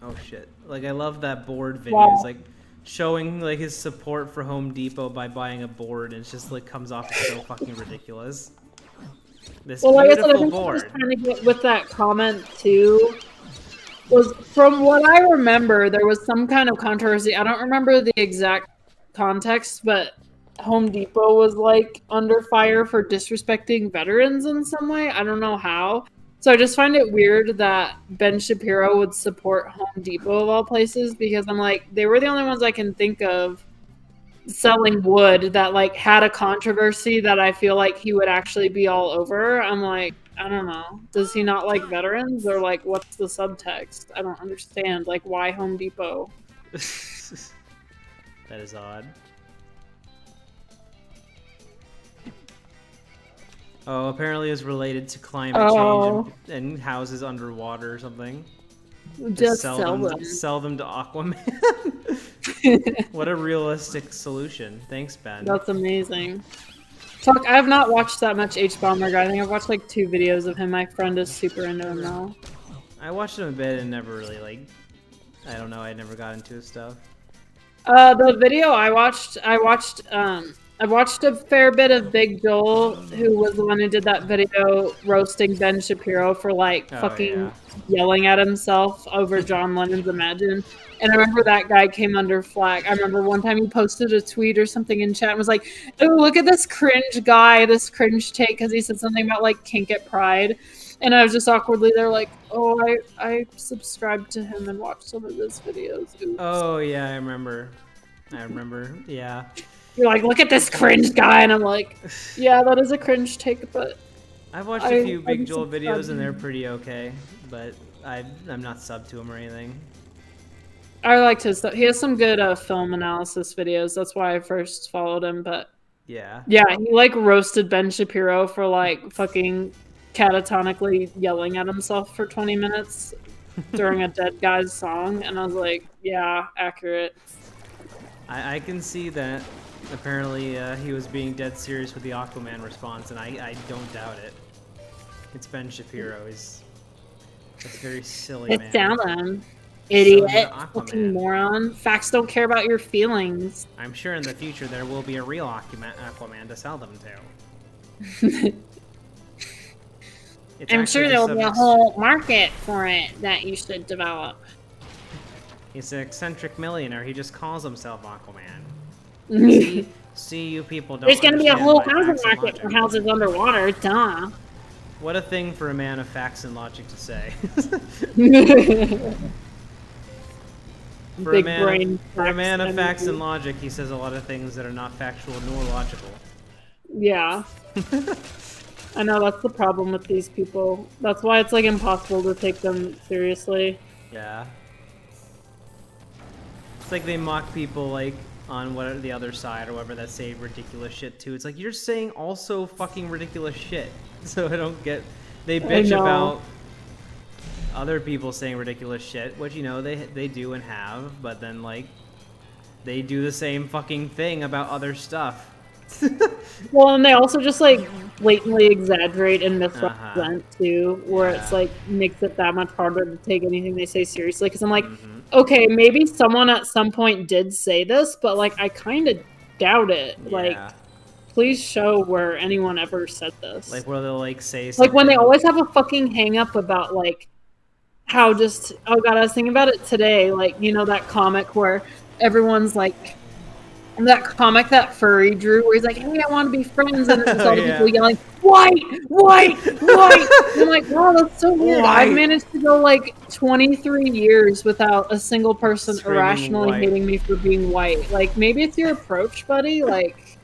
Oh shit! Like I love that board video. Wow. It's like showing like his support for Home Depot by buying a board, and it's just like comes off as so fucking ridiculous. This Well, like I said, I beautiful think what I was board. trying to get with that comment too was, from what I remember, there was some kind of controversy. I don't remember the exact context, but Home Depot was like under fire for disrespecting veterans in some way. I don't know how. So I just find it weird that Ben Shapiro would support Home Depot of all places, because I'm like, they were the only ones I can think of selling wood that like had a controversy that I feel like he would actually be all over. I'm like, I don't know. Does he not like veterans, or like what's the subtext? I don't understand. Like, why Home Depot? That is odd. Oh, apparently it's related to climate change and houses underwater or something. Just sell them. Sell them to Aquaman. What a realistic solution. Thanks, Ben. That's amazing. Fuck, I have not watched that much H-Bomber guy. I think I've watched like 2 videos of him. My friend is super into him now. I watched him a bit and never really like. I don't know. I never got into his stuff. The video I watched a fair bit of Big Joel, who was the one who did that video roasting Ben Shapiro for like fucking yelling at himself over John Lennon's Imagine. And I remember that guy came under flack. I remember one time he posted a tweet or something in chat and was like, "Oh, look at this cringe guy, this cringe take," because he said something about like kink at Pride. And I was just awkwardly there like, oh, I subscribed to him and watched some of his videos. Oops. Oh yeah, I remember. Yeah. You're like, look at this cringe guy, and I'm like, yeah, that is a cringe take, but I've watched a few I'm Big Joel subscribed videos to and they're him. pretty okay, but I'm not subbed to him or anything. I liked his stuff. He has some good film analysis videos. That's why I first followed him. But Yeah. yeah, he like roasted Ben Shapiro for like fucking catatonically yelling at himself for 20 minutes during a dead guy's song, and I was like, yeah, accurate. I can see that. Apparently, he was being dead serious with the Aquaman response, and I don't doubt it. It's Ben Shapiro. That's very silly, man. It's Salem, Idiot. idiot, Aquaman. fucking moron. Facts don't care about your feelings. I'm sure in the future there will be a real Aquaman to sell them to. It's I'm actually sure there just will be a some- whole market for it that you should develop. He's an eccentric millionaire. He just calls himself Aquaman. See, you people don't. There's going to be a understand whole my housing facts and market for logic. houses underwater, duh. What a thing for a man of facts and logic to say. For a Big man brain of facts energy. and logic, he says a lot of things that are not factual nor logical. Yeah. I know, that's the problem with these people. That's why it's, like, impossible to take them seriously. Yeah. It's like they mock people, like, on what the other side or whatever that say ridiculous shit too. It's like, you're saying also fucking ridiculous shit. So I don't get... They bitch about other people saying ridiculous shit, which, you know, they do and have, but then, like, they do the same fucking thing about other stuff. Well, and they also just, like, blatantly exaggerate and misrepresent, too, where it's, like, makes it that much harder to take anything they say seriously. Because I'm like, okay, maybe someone at some point did say this, but, like, I kind of doubt it. Yeah. Like, please show where anyone ever said this. Like, where they'll, like, say something. Like, when they always have a fucking hang-up about, like, how just... Oh, God, I was thinking about it today. Like, you know, that comic where everyone's, like... That comic that Furry drew, where he's like, "Hey, I want to be friends," and there's all the people yelling, "White, white, white!" And I'm like, "Wow, that's so weird." White. I've managed to go like 23 years without a single person Screaming irrationally white. hating me for being white. Like, maybe it's your approach, buddy. Like,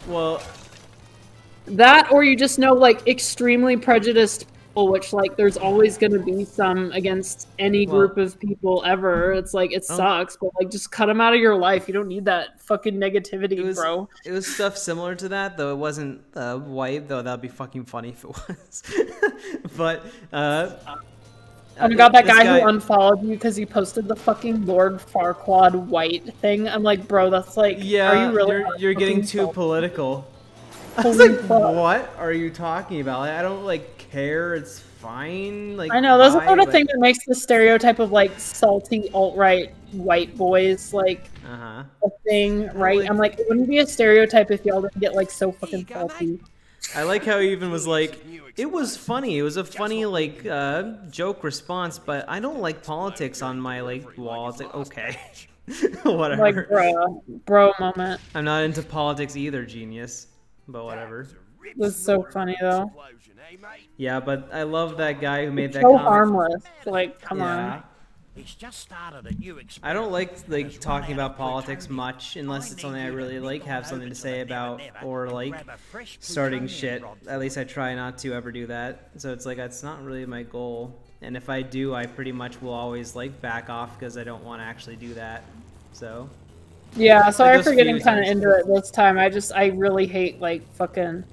Well, that, or you just know like extremely prejudiced people, which like there's always going to be some against any group of people ever. It's like it sucks, but like just cut them out of your life. You don't need that fucking negativity, bro. It was stuff similar to that, though it wasn't white, though that'd be fucking funny if it was. But And I got that guy who unfollowed you because he posted the fucking Lord Farquaad white thing. I'm like, bro, that's like, Yeah, are you really? you're getting too political. I was Holy like, fuck. what are you talking about? Like, I don't like care. It's fine. Like, I know, that's the why? sort of But- thing that makes the stereotype of like salty alt-right white boys like Uh-huh. a thing, right? I'm like, it wouldn't be a stereotype if y'all didn't get like so fucking salty. I like how he even was like, it was funny. It was a funny like joke response, but I don't like politics on my like wall. It's like, okay, whatever. Like, bro moment. I'm not into politics either, genius. But whatever. This is so funny though. Yeah, but I love that guy who made that So comic. harmless. Like, come Yeah. on. He's just started a new experiment. I don't like talking about politics much unless it's something I really like, have something to say about, or like starting shit. At least I try not to ever do that. So it's like that's not really my goal. And if I do, I pretty much will always like back off because I don't want to actually do that. So Yeah, sorry those for getting few kind of times. into it this time. I really hate like fucking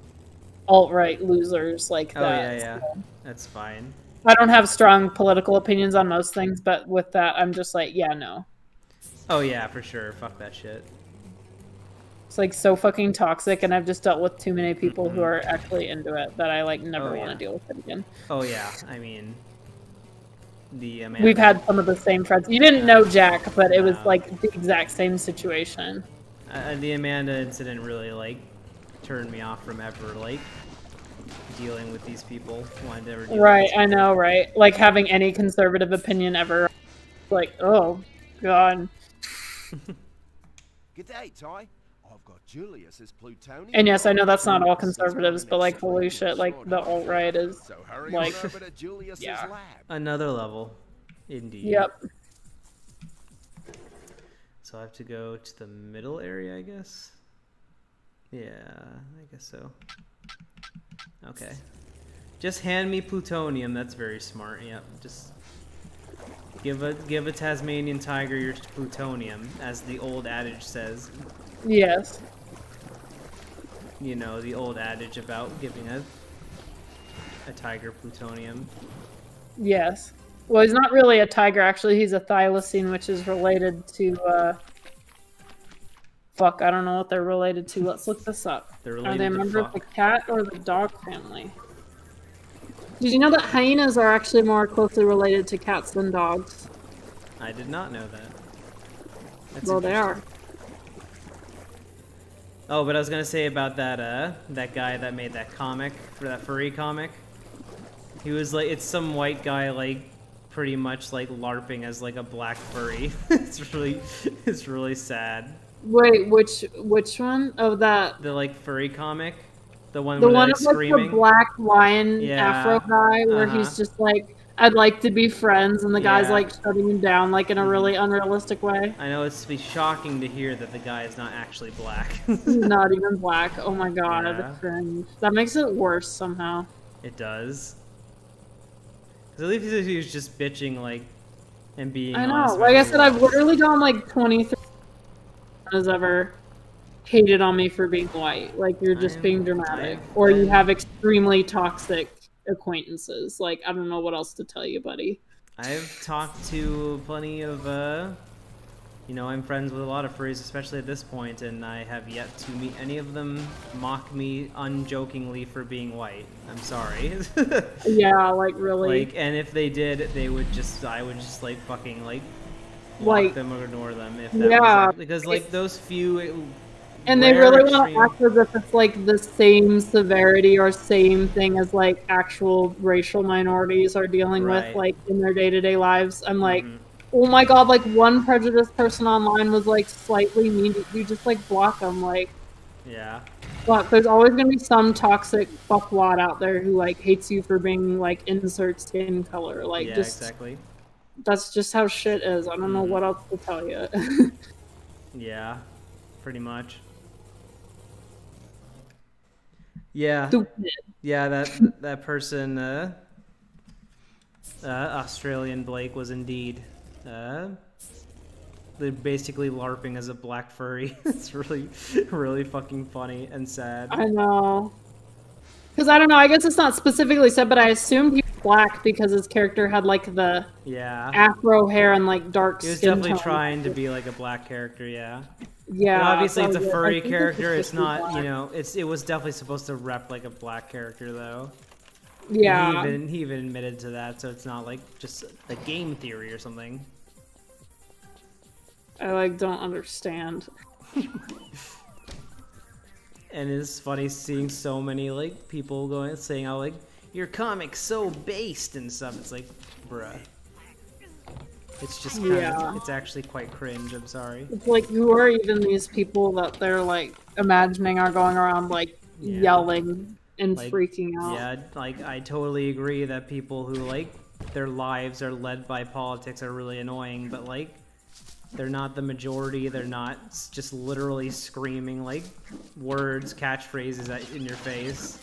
alt-right losers like oh that. yeah, so. that's fine. I don't have strong political opinions on most things, but with that, I'm just like, yeah, no. Oh yeah, for sure. Fuck that shit. It's like so fucking toxic, and I've just dealt with too many people who are actually into it that I like never Oh, want yeah. to deal with it again. Oh yeah, I mean, the Amanda. We've had some of the same friends. You didn't know Jack, but it was like the exact same situation. The Amanda incident really like turned me off from ever like dealing with these people. Wanted to ever deal with Right, these I know, right? Like having any conservative opinion ever. Like, oh, God. G'day, Ty. I've got Julius as plutonium. And yes, I know that's not all conservatives, but like, holy shit, like the alt-right is So hurry like, on over to Julius's yeah. lab. Another level, indeed. Yep. So I have to go to the middle area, I guess. Yeah, I guess so. Okay. Just hand me plutonium. That's very smart. Yep. Just give a Tasmanian tiger your plutonium, as the old adage says. Yes. You know, the old adage about giving a tiger plutonium. Yes. Well, he's not really a tiger, actually. He's a thylacine, which is related to, fuck, I don't know what they're related to. Let's look this up. They're Are related they a to member of the fuck. cat or the dog family? Did you know that hyenas are actually more closely related to cats than dogs? I did not know that. That's Well, they are. interesting. Oh, but I was gonna say about that that guy that made that comic, for that furry comic. He was like, it's some white guy like pretty much like LARPing as like a black furry. it's really sad. Wait, which one? Oh, that The like furry comic, the one the where one they're of like screaming. the black lion Yeah. afro guy, where Uh-huh. he's just like, I'd like to be friends, and the guy's Yeah. like shutting him down like in a really unrealistic way. I know it's be shocking to hear that the guy is not actually black. He's not even black. Oh my god, Yeah. cringe. That makes it worse somehow. It does. Because at least he was just bitching, like, and being I honest know. about Like I who he said, I've was. literally gone like 23 has ever hated on me for being white. Like you're just being dramatic, or you have extremely toxic acquaintances. Like I don't know what else to tell you, buddy. I've talked to plenty of, I'm friends with a lot of furries, especially at this point, and I have yet to meet any of them mock me unjokingly for being white. I'm sorry. Yeah, like really. Like, and if they did, I would just like fucking like block Like- them or ignore them if that Yeah. was because like those few. And they rare really want extreme- to act as if it's like the same severity or same thing as like actual racial minorities are dealing Right. with like in their day-to-day lives. I'm like, Mhm. oh my god, like one prejudiced person online was like slightly mean. You just like block them. Like, Yeah. but there's always gonna be some toxic fuckwad out there who like hates you for being like insert skin color. Like, Yeah. just Exactly. that's just how shit is. I don't know Mhm. what else to tell you. Yeah. Pretty much. Yeah. Stupid. Yeah. That person. Australian Blake was indeed. They're basically LARPing as a black furry. It's really, really fucking funny and sad. I know. Because I don't know, I guess it's not specifically said, but I assumed he was black because his character had like the Yeah. afro hair and like dark He was skin definitely tone. trying to be like a black character, yeah. Yeah. But obviously so it's a yeah, I furry think character. just It's not, black. it was definitely supposed to rep like a black character though. Yeah. He even admitted to that, so it's not like just a game theory or something. I like don't understand. And it's funny seeing so many like people going saying how like your comic's so based and stuff. It's like, bruh. It's just kind Yeah. of, it's actually quite cringe. I'm sorry. It's like who are even these people that they're like imagining are going around like Yeah. yelling and Like, freaking out. Yeah, like I totally agree that people who like their lives are led by politics are really annoying, but like they're not the majority. They're not just literally screaming like words, catchphrases in your face.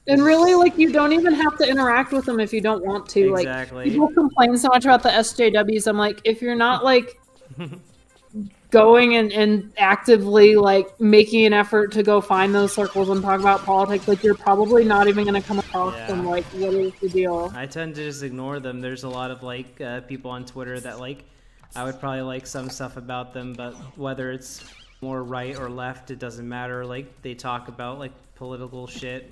And really, like, you don't even have to interact with them if you don't want to. Exactly. Like, people complain so much about the SJWs. I'm like, if you're not, like, going and actively, like, making an effort to go find those circles and talk about politics, like, you're probably not even going to come across Yeah. them. Like, what is the deal? I tend to just ignore them. There's a lot of like people on Twitter that like I would probably like some stuff about them, but whether it's more right or left, it doesn't matter. Like they talk about like political shit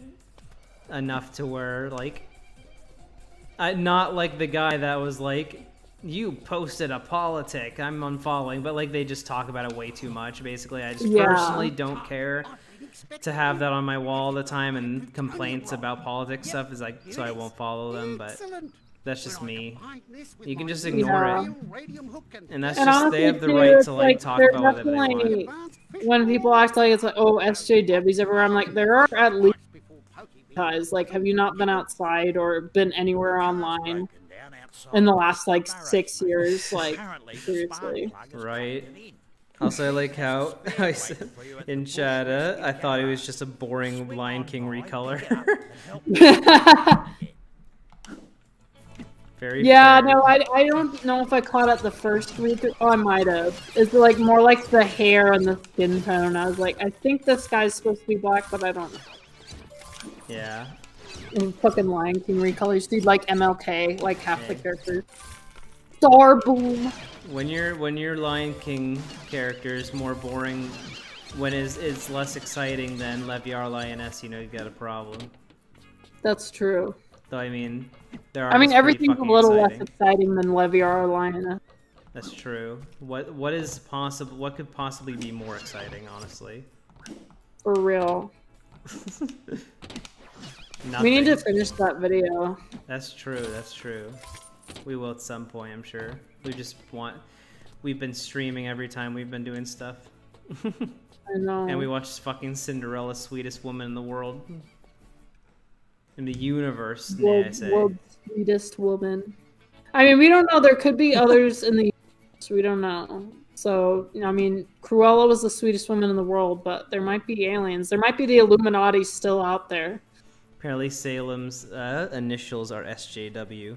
enough to where like not like the guy that was like you posted a politic, I'm unfollowing, but like they just talk about it way too much. Basically, I just Yeah. personally don't care to have that on my wall all the time, and complaints about politics stuff is like so I won't follow them, but that's just me. You can just ignore Yeah. it, and that's And just honestly, they have the too, right it's to like talk they're about whatever they want. definitely- when people act like it's like, oh, SJWs everywhere, I'm like, there are at least ties. Like, have you not been outside or been anywhere online in the last like 6 years? Like, seriously. Right. Also, I like how I said in chat, I thought it was just a boring Lion King recolor. Very Yeah, fair. no, I don't know if I caught it the first week. Oh, I might have. It's like more like the hair and the skin tone. I was like, I think this guy's supposed to be black, but I don't know. Yeah. And fucking Lion King recolors, dude, like MLK, like half the characters. Star Boom. When your Lion King character is more boring, when it's less exciting than Leviar Lioness, you know you got a problem. That's true. Though I mean, there are. I mean, everything's a fucking little exciting. less exciting than Leviar or Lioness. That's true. What is possible? What could possibly be more exciting, honestly? For real. Nothing. We need to finish that video. That's true. That's true. We will at some point, I'm sure. We've been streaming every time we've been doing stuff. I know. And we watched fucking Cinderella, Sweetest Woman in the World. In the universe, may I say. World's sweetest woman. I mean, we don't know. There could be others in the universe. We don't know. So, I mean, Cruella was the sweetest woman in the world, but there might be aliens. There might be the Illuminati still out there. Apparently Salem's initials are SJW.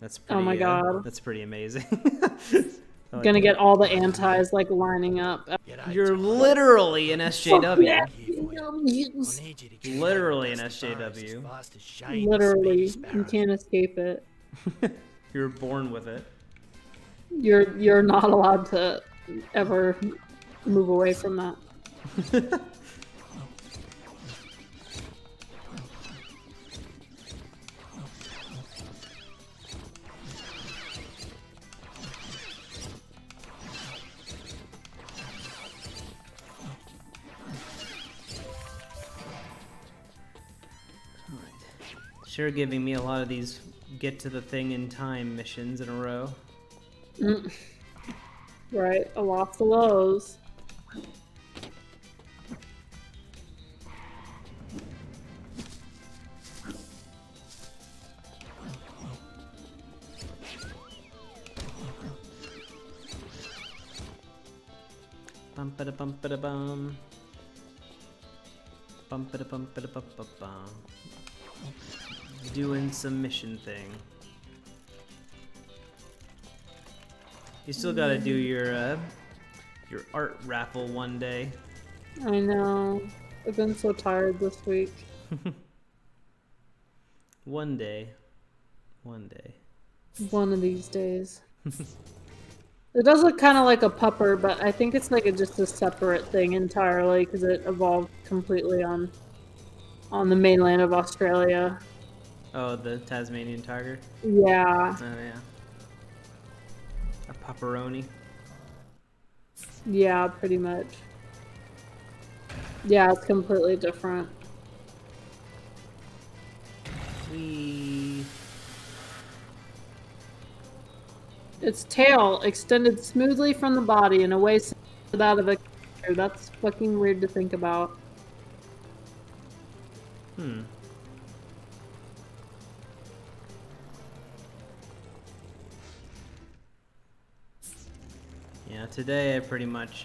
That's pretty, Oh my god. That's pretty amazing. I like Gonna that. get all the antis like lining up. You're literally an SJW. Yes. Literally an SJW. Literally, you can't escape it. You're born with it. You're not allowed to ever move away from that. Sure giving me a lot of these get to the thing in time missions in a row. Right, a lot of those. Bum ba da bum ba da bum. Bum ba da bum ba da bum ba bum. Doing some mission thing. You still gotta do your art raffle one day. I know. I've been so tired this week. One day. One day. One of these days. It does look kind of like a pupper, but I think it's like just a separate thing entirely because it evolved completely on the mainland of Australia. Oh, the Tasmanian tiger? Yeah. Oh, yeah. A pepperoni. Yeah, pretty much. Yeah, it's completely different. Its tail extended smoothly from the body in a way similar to that of a character. That's fucking weird to think about. Yeah, today I pretty much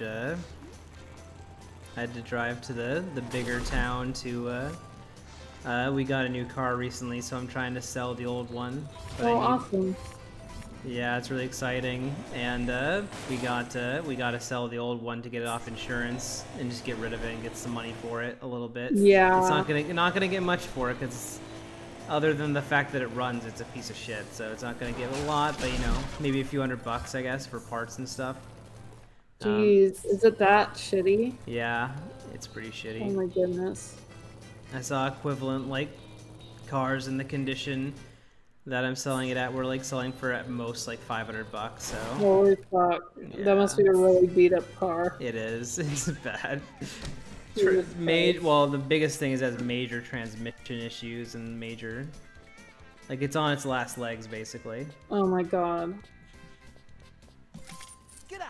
had to drive to the bigger town to we got a new car recently, so I'm trying to sell the old one. But Oh, awesome. Yeah, it's really exciting, and we got to sell the old one to get it off insurance and just get rid of it and get some money for it a little bit. Yeah. It's not gonna get much for it because other than the fact that it runs, it's a piece of shit. So it's not gonna get a lot, but you know, maybe a few $100, I guess, for parts and stuff. Jeez, is it that shitty? Yeah, it's pretty shitty. Oh my goodness. I saw equivalent like cars in the condition that I'm selling it at. We're like selling for at most like $500. So Holy fuck. Yeah. That must be a really beat up car. it is. It's bad. Jesus Well, the biggest thing is it has major transmission issues and major, like it's on its last legs basically. Oh my god. G'day.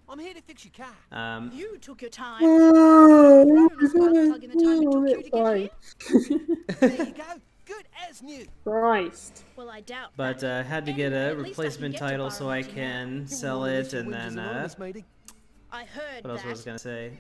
I'm here to fix your car. You took your time. Oh, Plug in the time it took you to get sorry. here. There you go. Good as new. Christ. Well, I doubt But that. had to get Anyway, a at least I replacement can get to title so I Byron can sell it, and then I heard what else that. was I gonna say?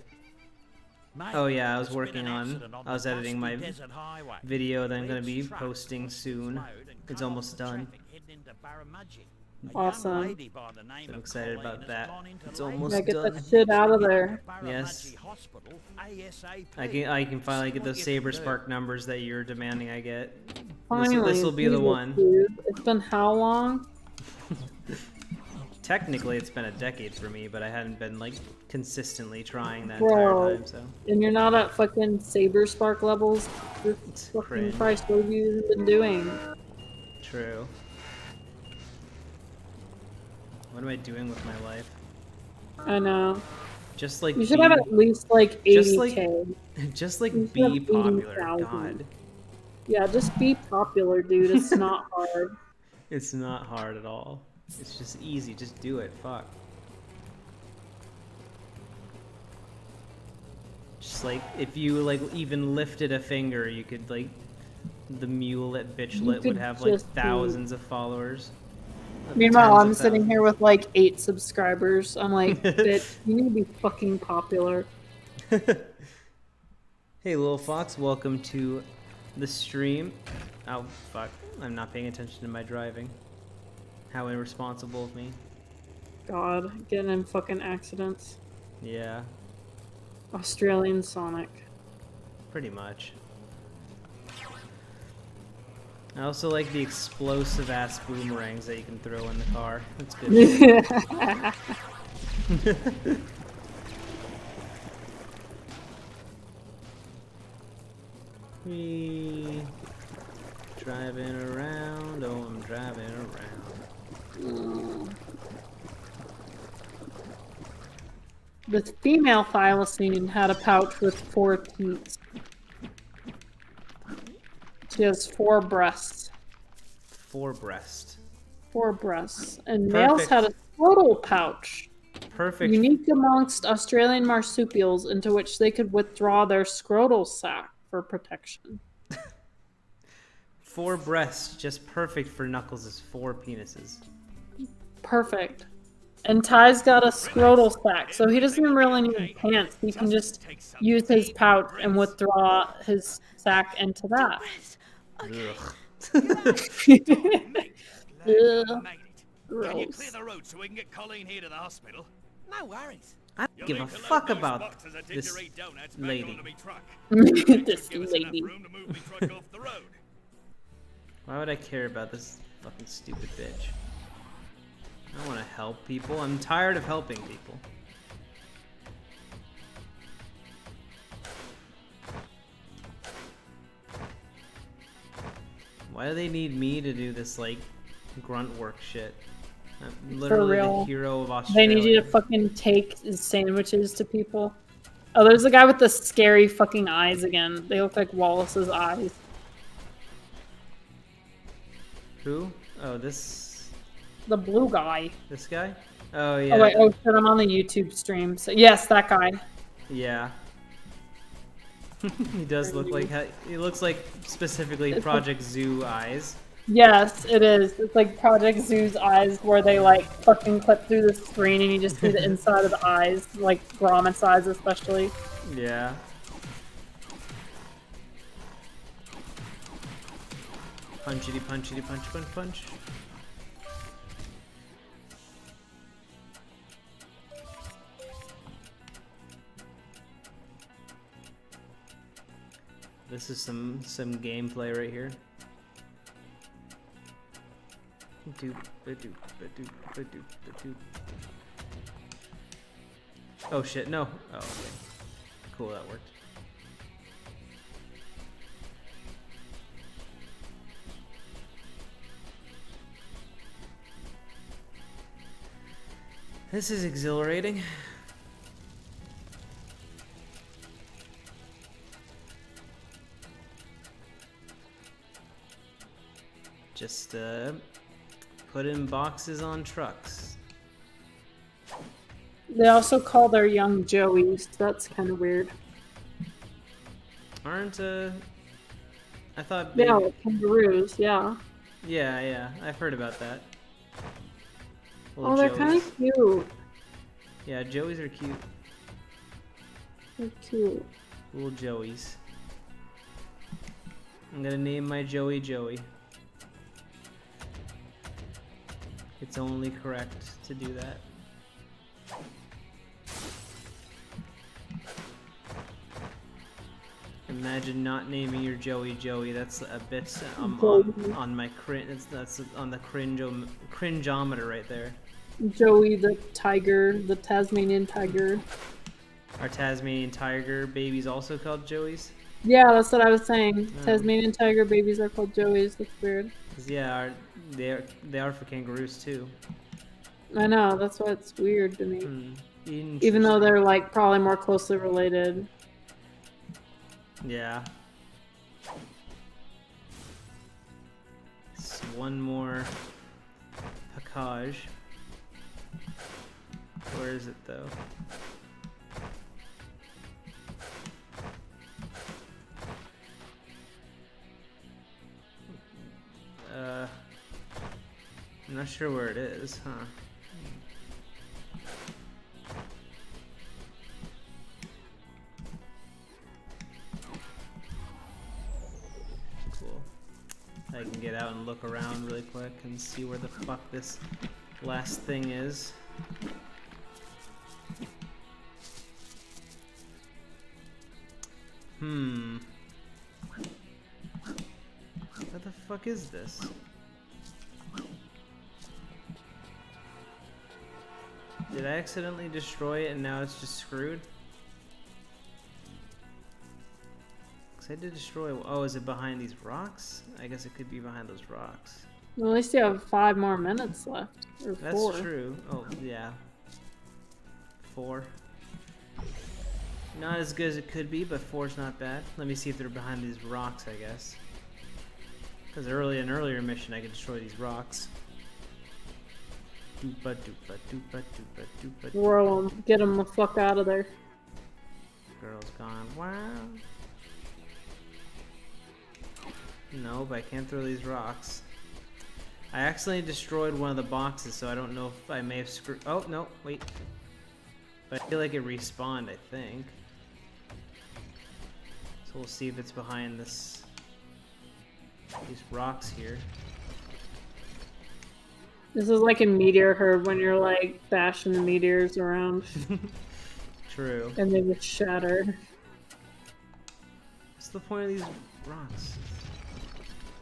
Mate, Oh yeah, I was there's been working an on. accident I was the editing my dusty desert highway. video that I'm gonna Leeds be trucks posting got soon. slowed and It's cut off almost the done. traffic heading into Barramudgee. A Awesome. young lady by the name I'm of excited Colleen about has that. gone into It's labour. almost Yeah, get done. that shit out of there. Yes. Barramudgee Hospital, ASAP. I can finally See get what those you Saber can do. Spark numbers that you're demanding I get. Finally. This will be the Jesus, one. Dude. It's been how long? Technically, it's been a decade for me, but I hadn't been like consistently trying that Bro. entire time. So And you're not at fucking Saber Spark levels? it's Fucking cringe. Christ, what have you been doing? True. What am I doing with my life? I know. Just like You should have at least like 80k. just like just like You should be have popular. 80,000. God, Yeah, just be popular, dude. It's not hard. it's not hard at all. It's just easy. Just do it. Fuck. Just like if you like even lifted a finger, you could like the mule at You Bitchlit could would have like just be- thousands of followers. Meanwhile, Tens I'm of sitting here with like 8 subscribers. I'm like, bitch, you need to be fucking popular. Hey, Little Fox, welcome to the stream. Oh, fuck. I'm not paying attention to my driving. How irresponsible of me. God, getting in fucking accidents. Yeah, Australian Sonic. pretty much. I also like the explosive ass boomerangs that you can throw in the car. That's good. Me driving around, oh, I'm driving around. The female thylacine had a pouch with 4 teats. She has 4 breasts. 4 breast. 4 breasts. And males had a Perfect. scrotal pouch. Perfect. Unique amongst Australian marsupials, into which they could withdraw their scrotal sac for protection. 4 breasts, just perfect for Knuckles' 4 penises. Perfect. And Ty's got a scrotal sac, so he doesn't even really need pants. He can just use his pouch and withdraw his sac into that. Ugh. Ugh. Can you Gross. clear the road so we can get Colleen here to the hospital? No worries. I don't give a fuck about this lady. This lady. Why would I care about this fucking stupid bitch? I want to help people. I'm tired of helping people. Why do they need me to do this, like, grunt work shit? I'm literally the real. hero of They Australia. need you to fucking take sandwiches to people. Oh, there's a guy with the scary fucking eyes again. They look like Wallace's eyes. Who? Oh, this The blue guy. guy? Oh, yeah. Oh wait, oh shit, I'm on the YouTube stream. So yes, that guy. Yeah. He does look like, he looks like specifically It's Project Zoo eyes. Yes, it is. It's like Project Zoo's eyes where they like fucking clip through the screen and you just see the inside of the eyes, like Gromit's eyes especially. Yeah. Punchity punchity punch punch punch. This is some gameplay right here. Doop, ba-doop, ba-doop, ba-doop, ba-doop. Oh shit, no. Oh, okay. Cool, that worked. This is exhilarating. Just putting boxes on trucks. They also call their young Joeys. That's kind of weird. Aren't I thought Yeah, like kangaroos. Yeah. yeah, I've heard about that. Oh, they're kind of cute. Yeah, Joeys are cute. They're cute. Little Joeys. I'm gonna name my Joey Joey. It's only correct to do that. Imagine not naming your Joey Joey. That's a bit on my cringe. That's on the cringeometer right there. Joey the tiger, the Tasmanian tiger. Our Tasmanian tiger babies also called Joeys. Yeah, that's what I was saying. Oh. Tasmanian tiger babies are called Joeys. That's weird. 'Cause, yeah, they are for kangaroos too. I know, that's why it's weird to me. Even Even though they're like probably more closely related. yeah. It's one more package. Where is it though? not sure where it is, huh? Cool. I can get out and look around really quick and see where the fuck this last thing is. What the fuck is this? Did I accidentally destroy it and now it's just screwed? Cause I did destroy. Oh, is it behind these rocks? I guess it could be behind those rocks. Well, at least you have 5 more minutes left. Or That's 4. true. Oh, yeah. 4. Not as good as it could be, but 4's not bad. Let me see if they're behind these rocks, I guess. Because early in an earlier mission, I could destroy these rocks. Doopa doopa doopa doopa doopa. Roll them. Get them the fuck out of there. Girl's gone. Wow. Nope, I can't throw these rocks. I accidentally destroyed one of the boxes, so I don't know if I may have screwed. Oh, no, wait. But I feel like it respawned, I think. So we'll see if it's behind these rocks here. This is like a meteor herd when you're like bashing the meteors around True. and they just shatter. What's the point of these rocks?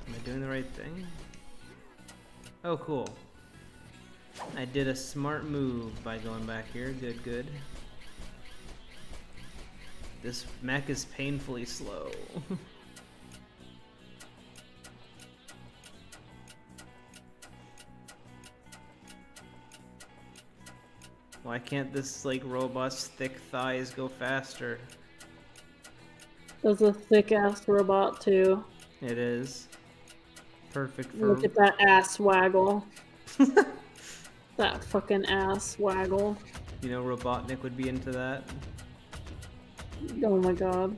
Am I doing the right thing? Oh, cool. I did a smart move by going back here. Good, good. This mech is painfully slow. Why can't this, like, robot's thick thighs go faster? That's a thick ass robot too. It is. Perfect for... Look at that ass waggle. That fucking ass waggle. You know Robotnik would be into that. Oh my god.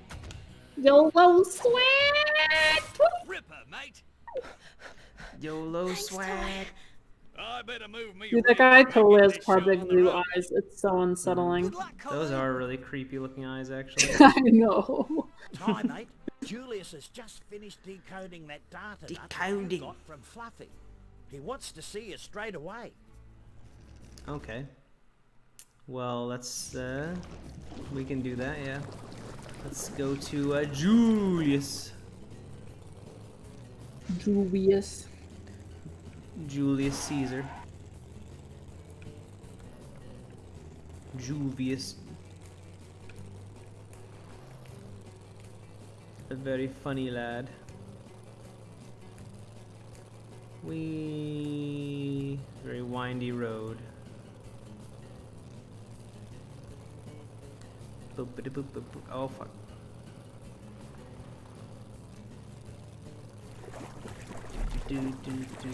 YOLO swag! Ripper, mate. YOLO swag! I better move me. Dude, that guy room totally and has get this show Project on the Blue road. eyes. It's so unsettling. Good luck, Colin. Those are really creepy looking eyes, actually. I know. Hi, mate. Julius has just finished decoding that data nut that you Decoding. got from Fluffy. He wants to see us straight away. Okay. Well, let's, we can do that, yeah. Let's go to, Julius. Julius. Julius Caesar. Juvius. A very funny lad. Very windy road. Boop-a-de-boop-boop-boop. Oh fuck. Do-do-do-do.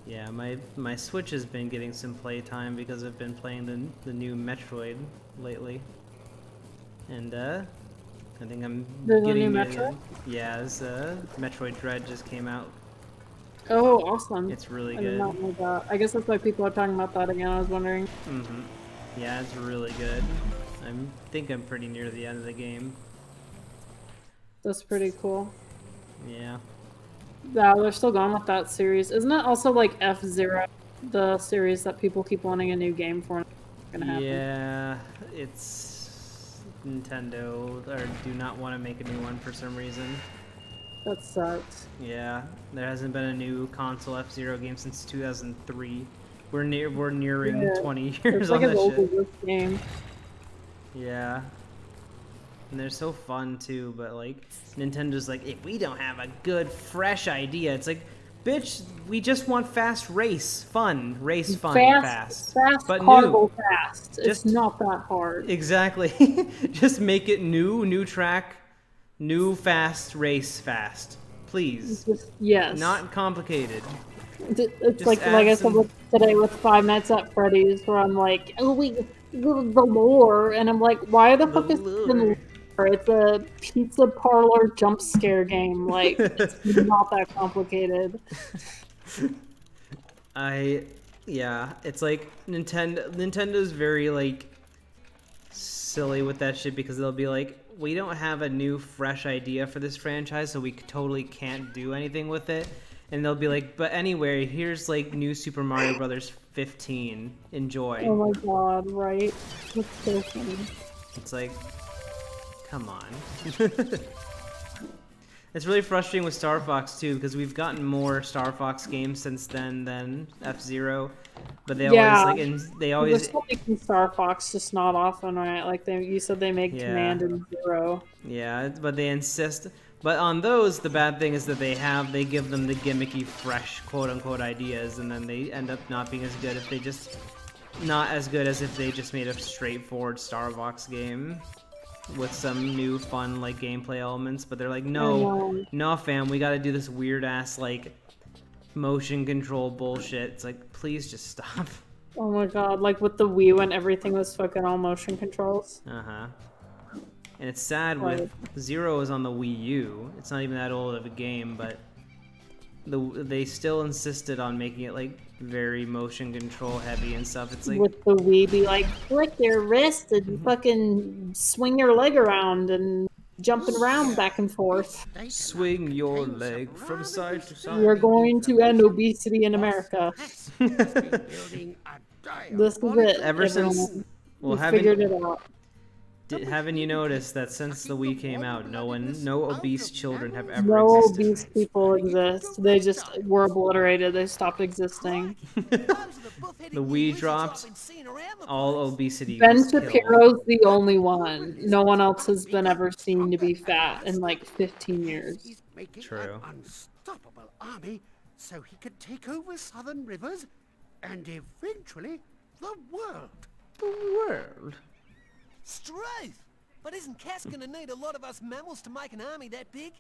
Yeah, my Switch has been getting some playtime because I've been playing the new Metroid lately, and I think I'm There's a getting new it. Metroid? Yeah, this Metroid Dread just came out. Oh, awesome. It's really I did good. not know that. I guess that's why people are talking about that again. I was wondering. Mm-hmm. Yeah, it's really good. think I'm pretty near the end of the game. That's pretty cool. Yeah. Yeah, they're still going with that series. Isn't it also like F-Zero, the series that people keep wanting a new game for? And it's gonna happen? Yeah, it's Nintendo or do not want to make a new one for some reason. That sucks. Yeah, there hasn't been a new console F-Zero game since 2003. We're nearing Yeah, 20 It's years like on as that old as shit. this game. Yeah. And they're so fun too, but like Nintendo's like, if we don't have a good fresh idea, it's like, bitch, we just want fast race, fun, race fun, fast, but car new. go fast. It's Just- not that hard. Exactly. Just make it new track, New fast race fast, please. Just, yes. Not complicated. It's just like add I said some- today with Five Nights at Freddy's, where I'm like, oh, the lore, and I'm like, why the fuck is this even lore. lore? It's a pizza parlor jump scare game. Like, it's not that complicated. Yeah, it's like Nintendo's very like silly with that shit because they'll be like, we don't have a new fresh idea for this franchise, so we totally can't do anything with it. And they'll be like, but anyway, here's like new Super Mario Brothers 15. Enjoy. Oh my god, right? It's so funny. It's like, come on. It's really frustrating with Star Fox too, because we've gotten more Star Fox games since then than F-Zero, but they They're always still making Star Fox, just not often, right? Like you said, they make Yeah. Command and Zero. yeah, but they insist. But on those, the bad thing is that they give them the gimmicky, fresh, quote unquote ideas, and then they end up not being as good not as good as if they just made a straightforward Star Fox game with some new fun like gameplay elements. But they're like, no fam, we gotta do this weird ass like motion control bullshit. It's like, please just stop. Oh my god, like with the Wii when everything was fucking all motion controls. Uh-huh. And it's sad with Zero is on the Wii U. It's not even that old of a game, but they still insisted on making it like very motion control heavy and stuff. It's like, With the Wii, be like, flick your wrist and fucking swing your leg around and jumping around back and forth. swing your leg from side to side. We're going to end obesity in America. Building a This is it. Ever since, everyone. well, We figured it out. haven't you noticed that since the Wii came out, no obese children have ever No existed? obese people exist. They just were obliterated. They stopped existing. The Wii dropped, all obesity Ben was killed. Shapiro's the only one. No one else has been ever seen to be fat in like 15 years. He's making True. an unstoppable army so he can take over southern rivers and eventually the world. The world. Struth! But isn't Cass gonna need a lot of us mammals to make an army that big?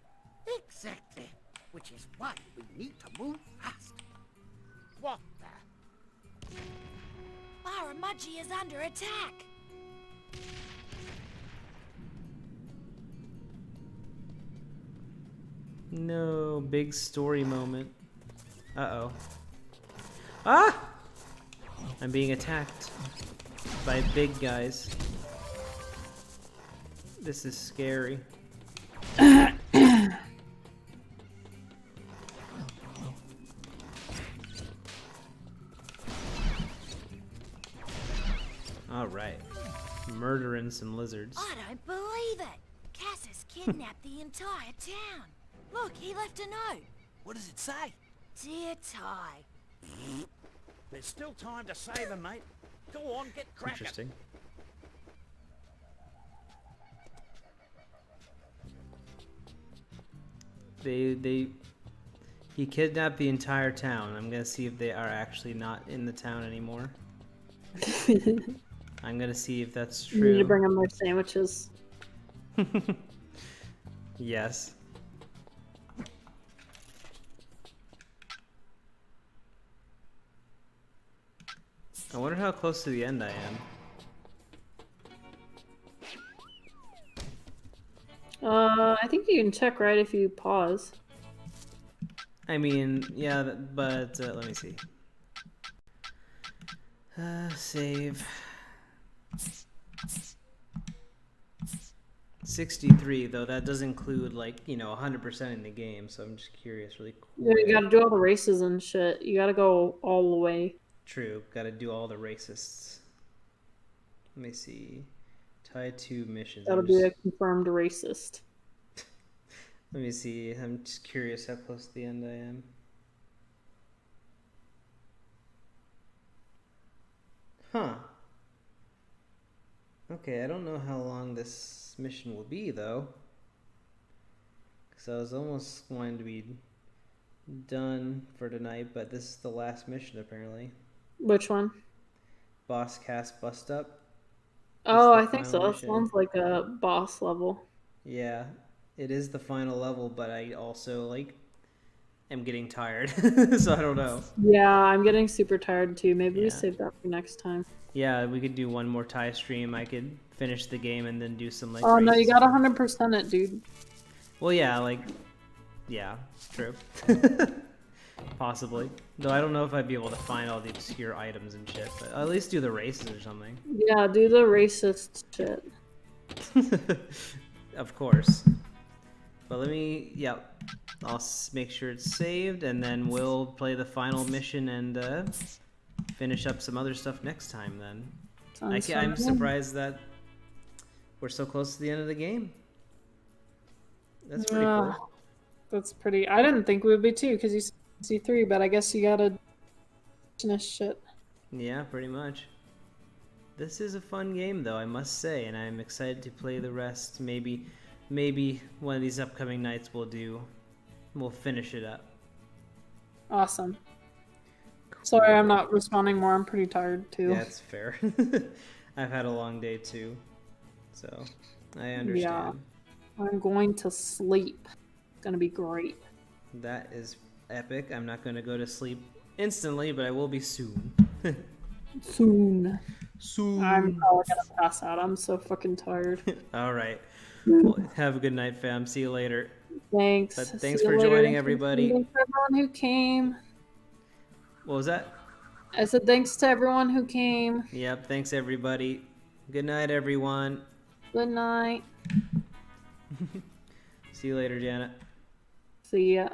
Exactly. Which is why we need to move fast. What the? Baramudji is under attack. No, big story moment. Uh-oh. Ah! I'm being attacked by big guys. This is scary. Alright. Murdering some lizards. I don't believe it. Cass has kidnapped the entire town. Look, he left a note. What does it say? Dear Ty. There's still time to save him, mate. Go on, get cracking. Interesting. He kidnapped the entire town. I'm gonna see if they are actually not in the town anymore. I'm gonna see if that's You need to true. bring them their sandwiches. Yes. I wonder how close to the end I am. I think you can check right if you pause. I mean, yeah, but let me see. Save. 63, though that does include, like, 100% in the game, so I'm just curious really Yeah, you quick. gotta do all the races and shit. You gotta go all the way. True, gotta do all the racists. Let me see. Tied to missions. That'll I'm be a just- confirmed racist. Let me see. I'm just curious how close to the end I am. Huh. Okay, I don't know how long this mission will be, though. Because I was almost going to be done for tonight, but this is the last mission, apparently. Which one? Boss Cast Bust Up. Oh, the I think so. final That mission. sounds like a boss level. Yeah. It is the final level, but I also like am getting tired, so I don't know. Yeah, I'm getting super tired too. Maybe we Yeah. save that for next time. Yeah, we could do one more tie stream. I could finish the game and then do some like. Oh no, you races. got 100% it, dude. Well, yeah, like, yeah, true. Possibly. Though I don't know if I'd be able to find all the obscure items and shit, but I'll at least do the races or something. Yeah, do the racist shit. Of course. But let me, yep. I'll make sure it's saved, and then we'll play the final mission and finish up some other stuff next time then. Sounds I'm fun. surprised that we're so close to the end of the game. That's pretty cool. That's pretty. I didn't think we would be too, because you see 3, but I guess you gotta finish shit. Yeah, pretty much. This is a fun game, though, I must say, and I'm excited to play the rest. Maybe one of these upcoming nights we'll finish it up. Awesome. Sorry, I'm not responding more. I'm pretty tired too. Yeah, that's fair. I've had a long day too, so I understand. I'm going to sleep. It's gonna be great. That is epic. I'm not going to go to sleep instantly, but I will be soon. Soon. Soon. I'm probably gonna pass out. I'm so fucking tired. All right. Well, have a good night, fam. See you later. Thanks. But thanks See you for later. joining, everybody. Thanks to everyone who came. What was that? I said thanks to everyone who came. Yep. Thanks, everybody. Good night, everyone. Good night. See you later, Janet. See ya.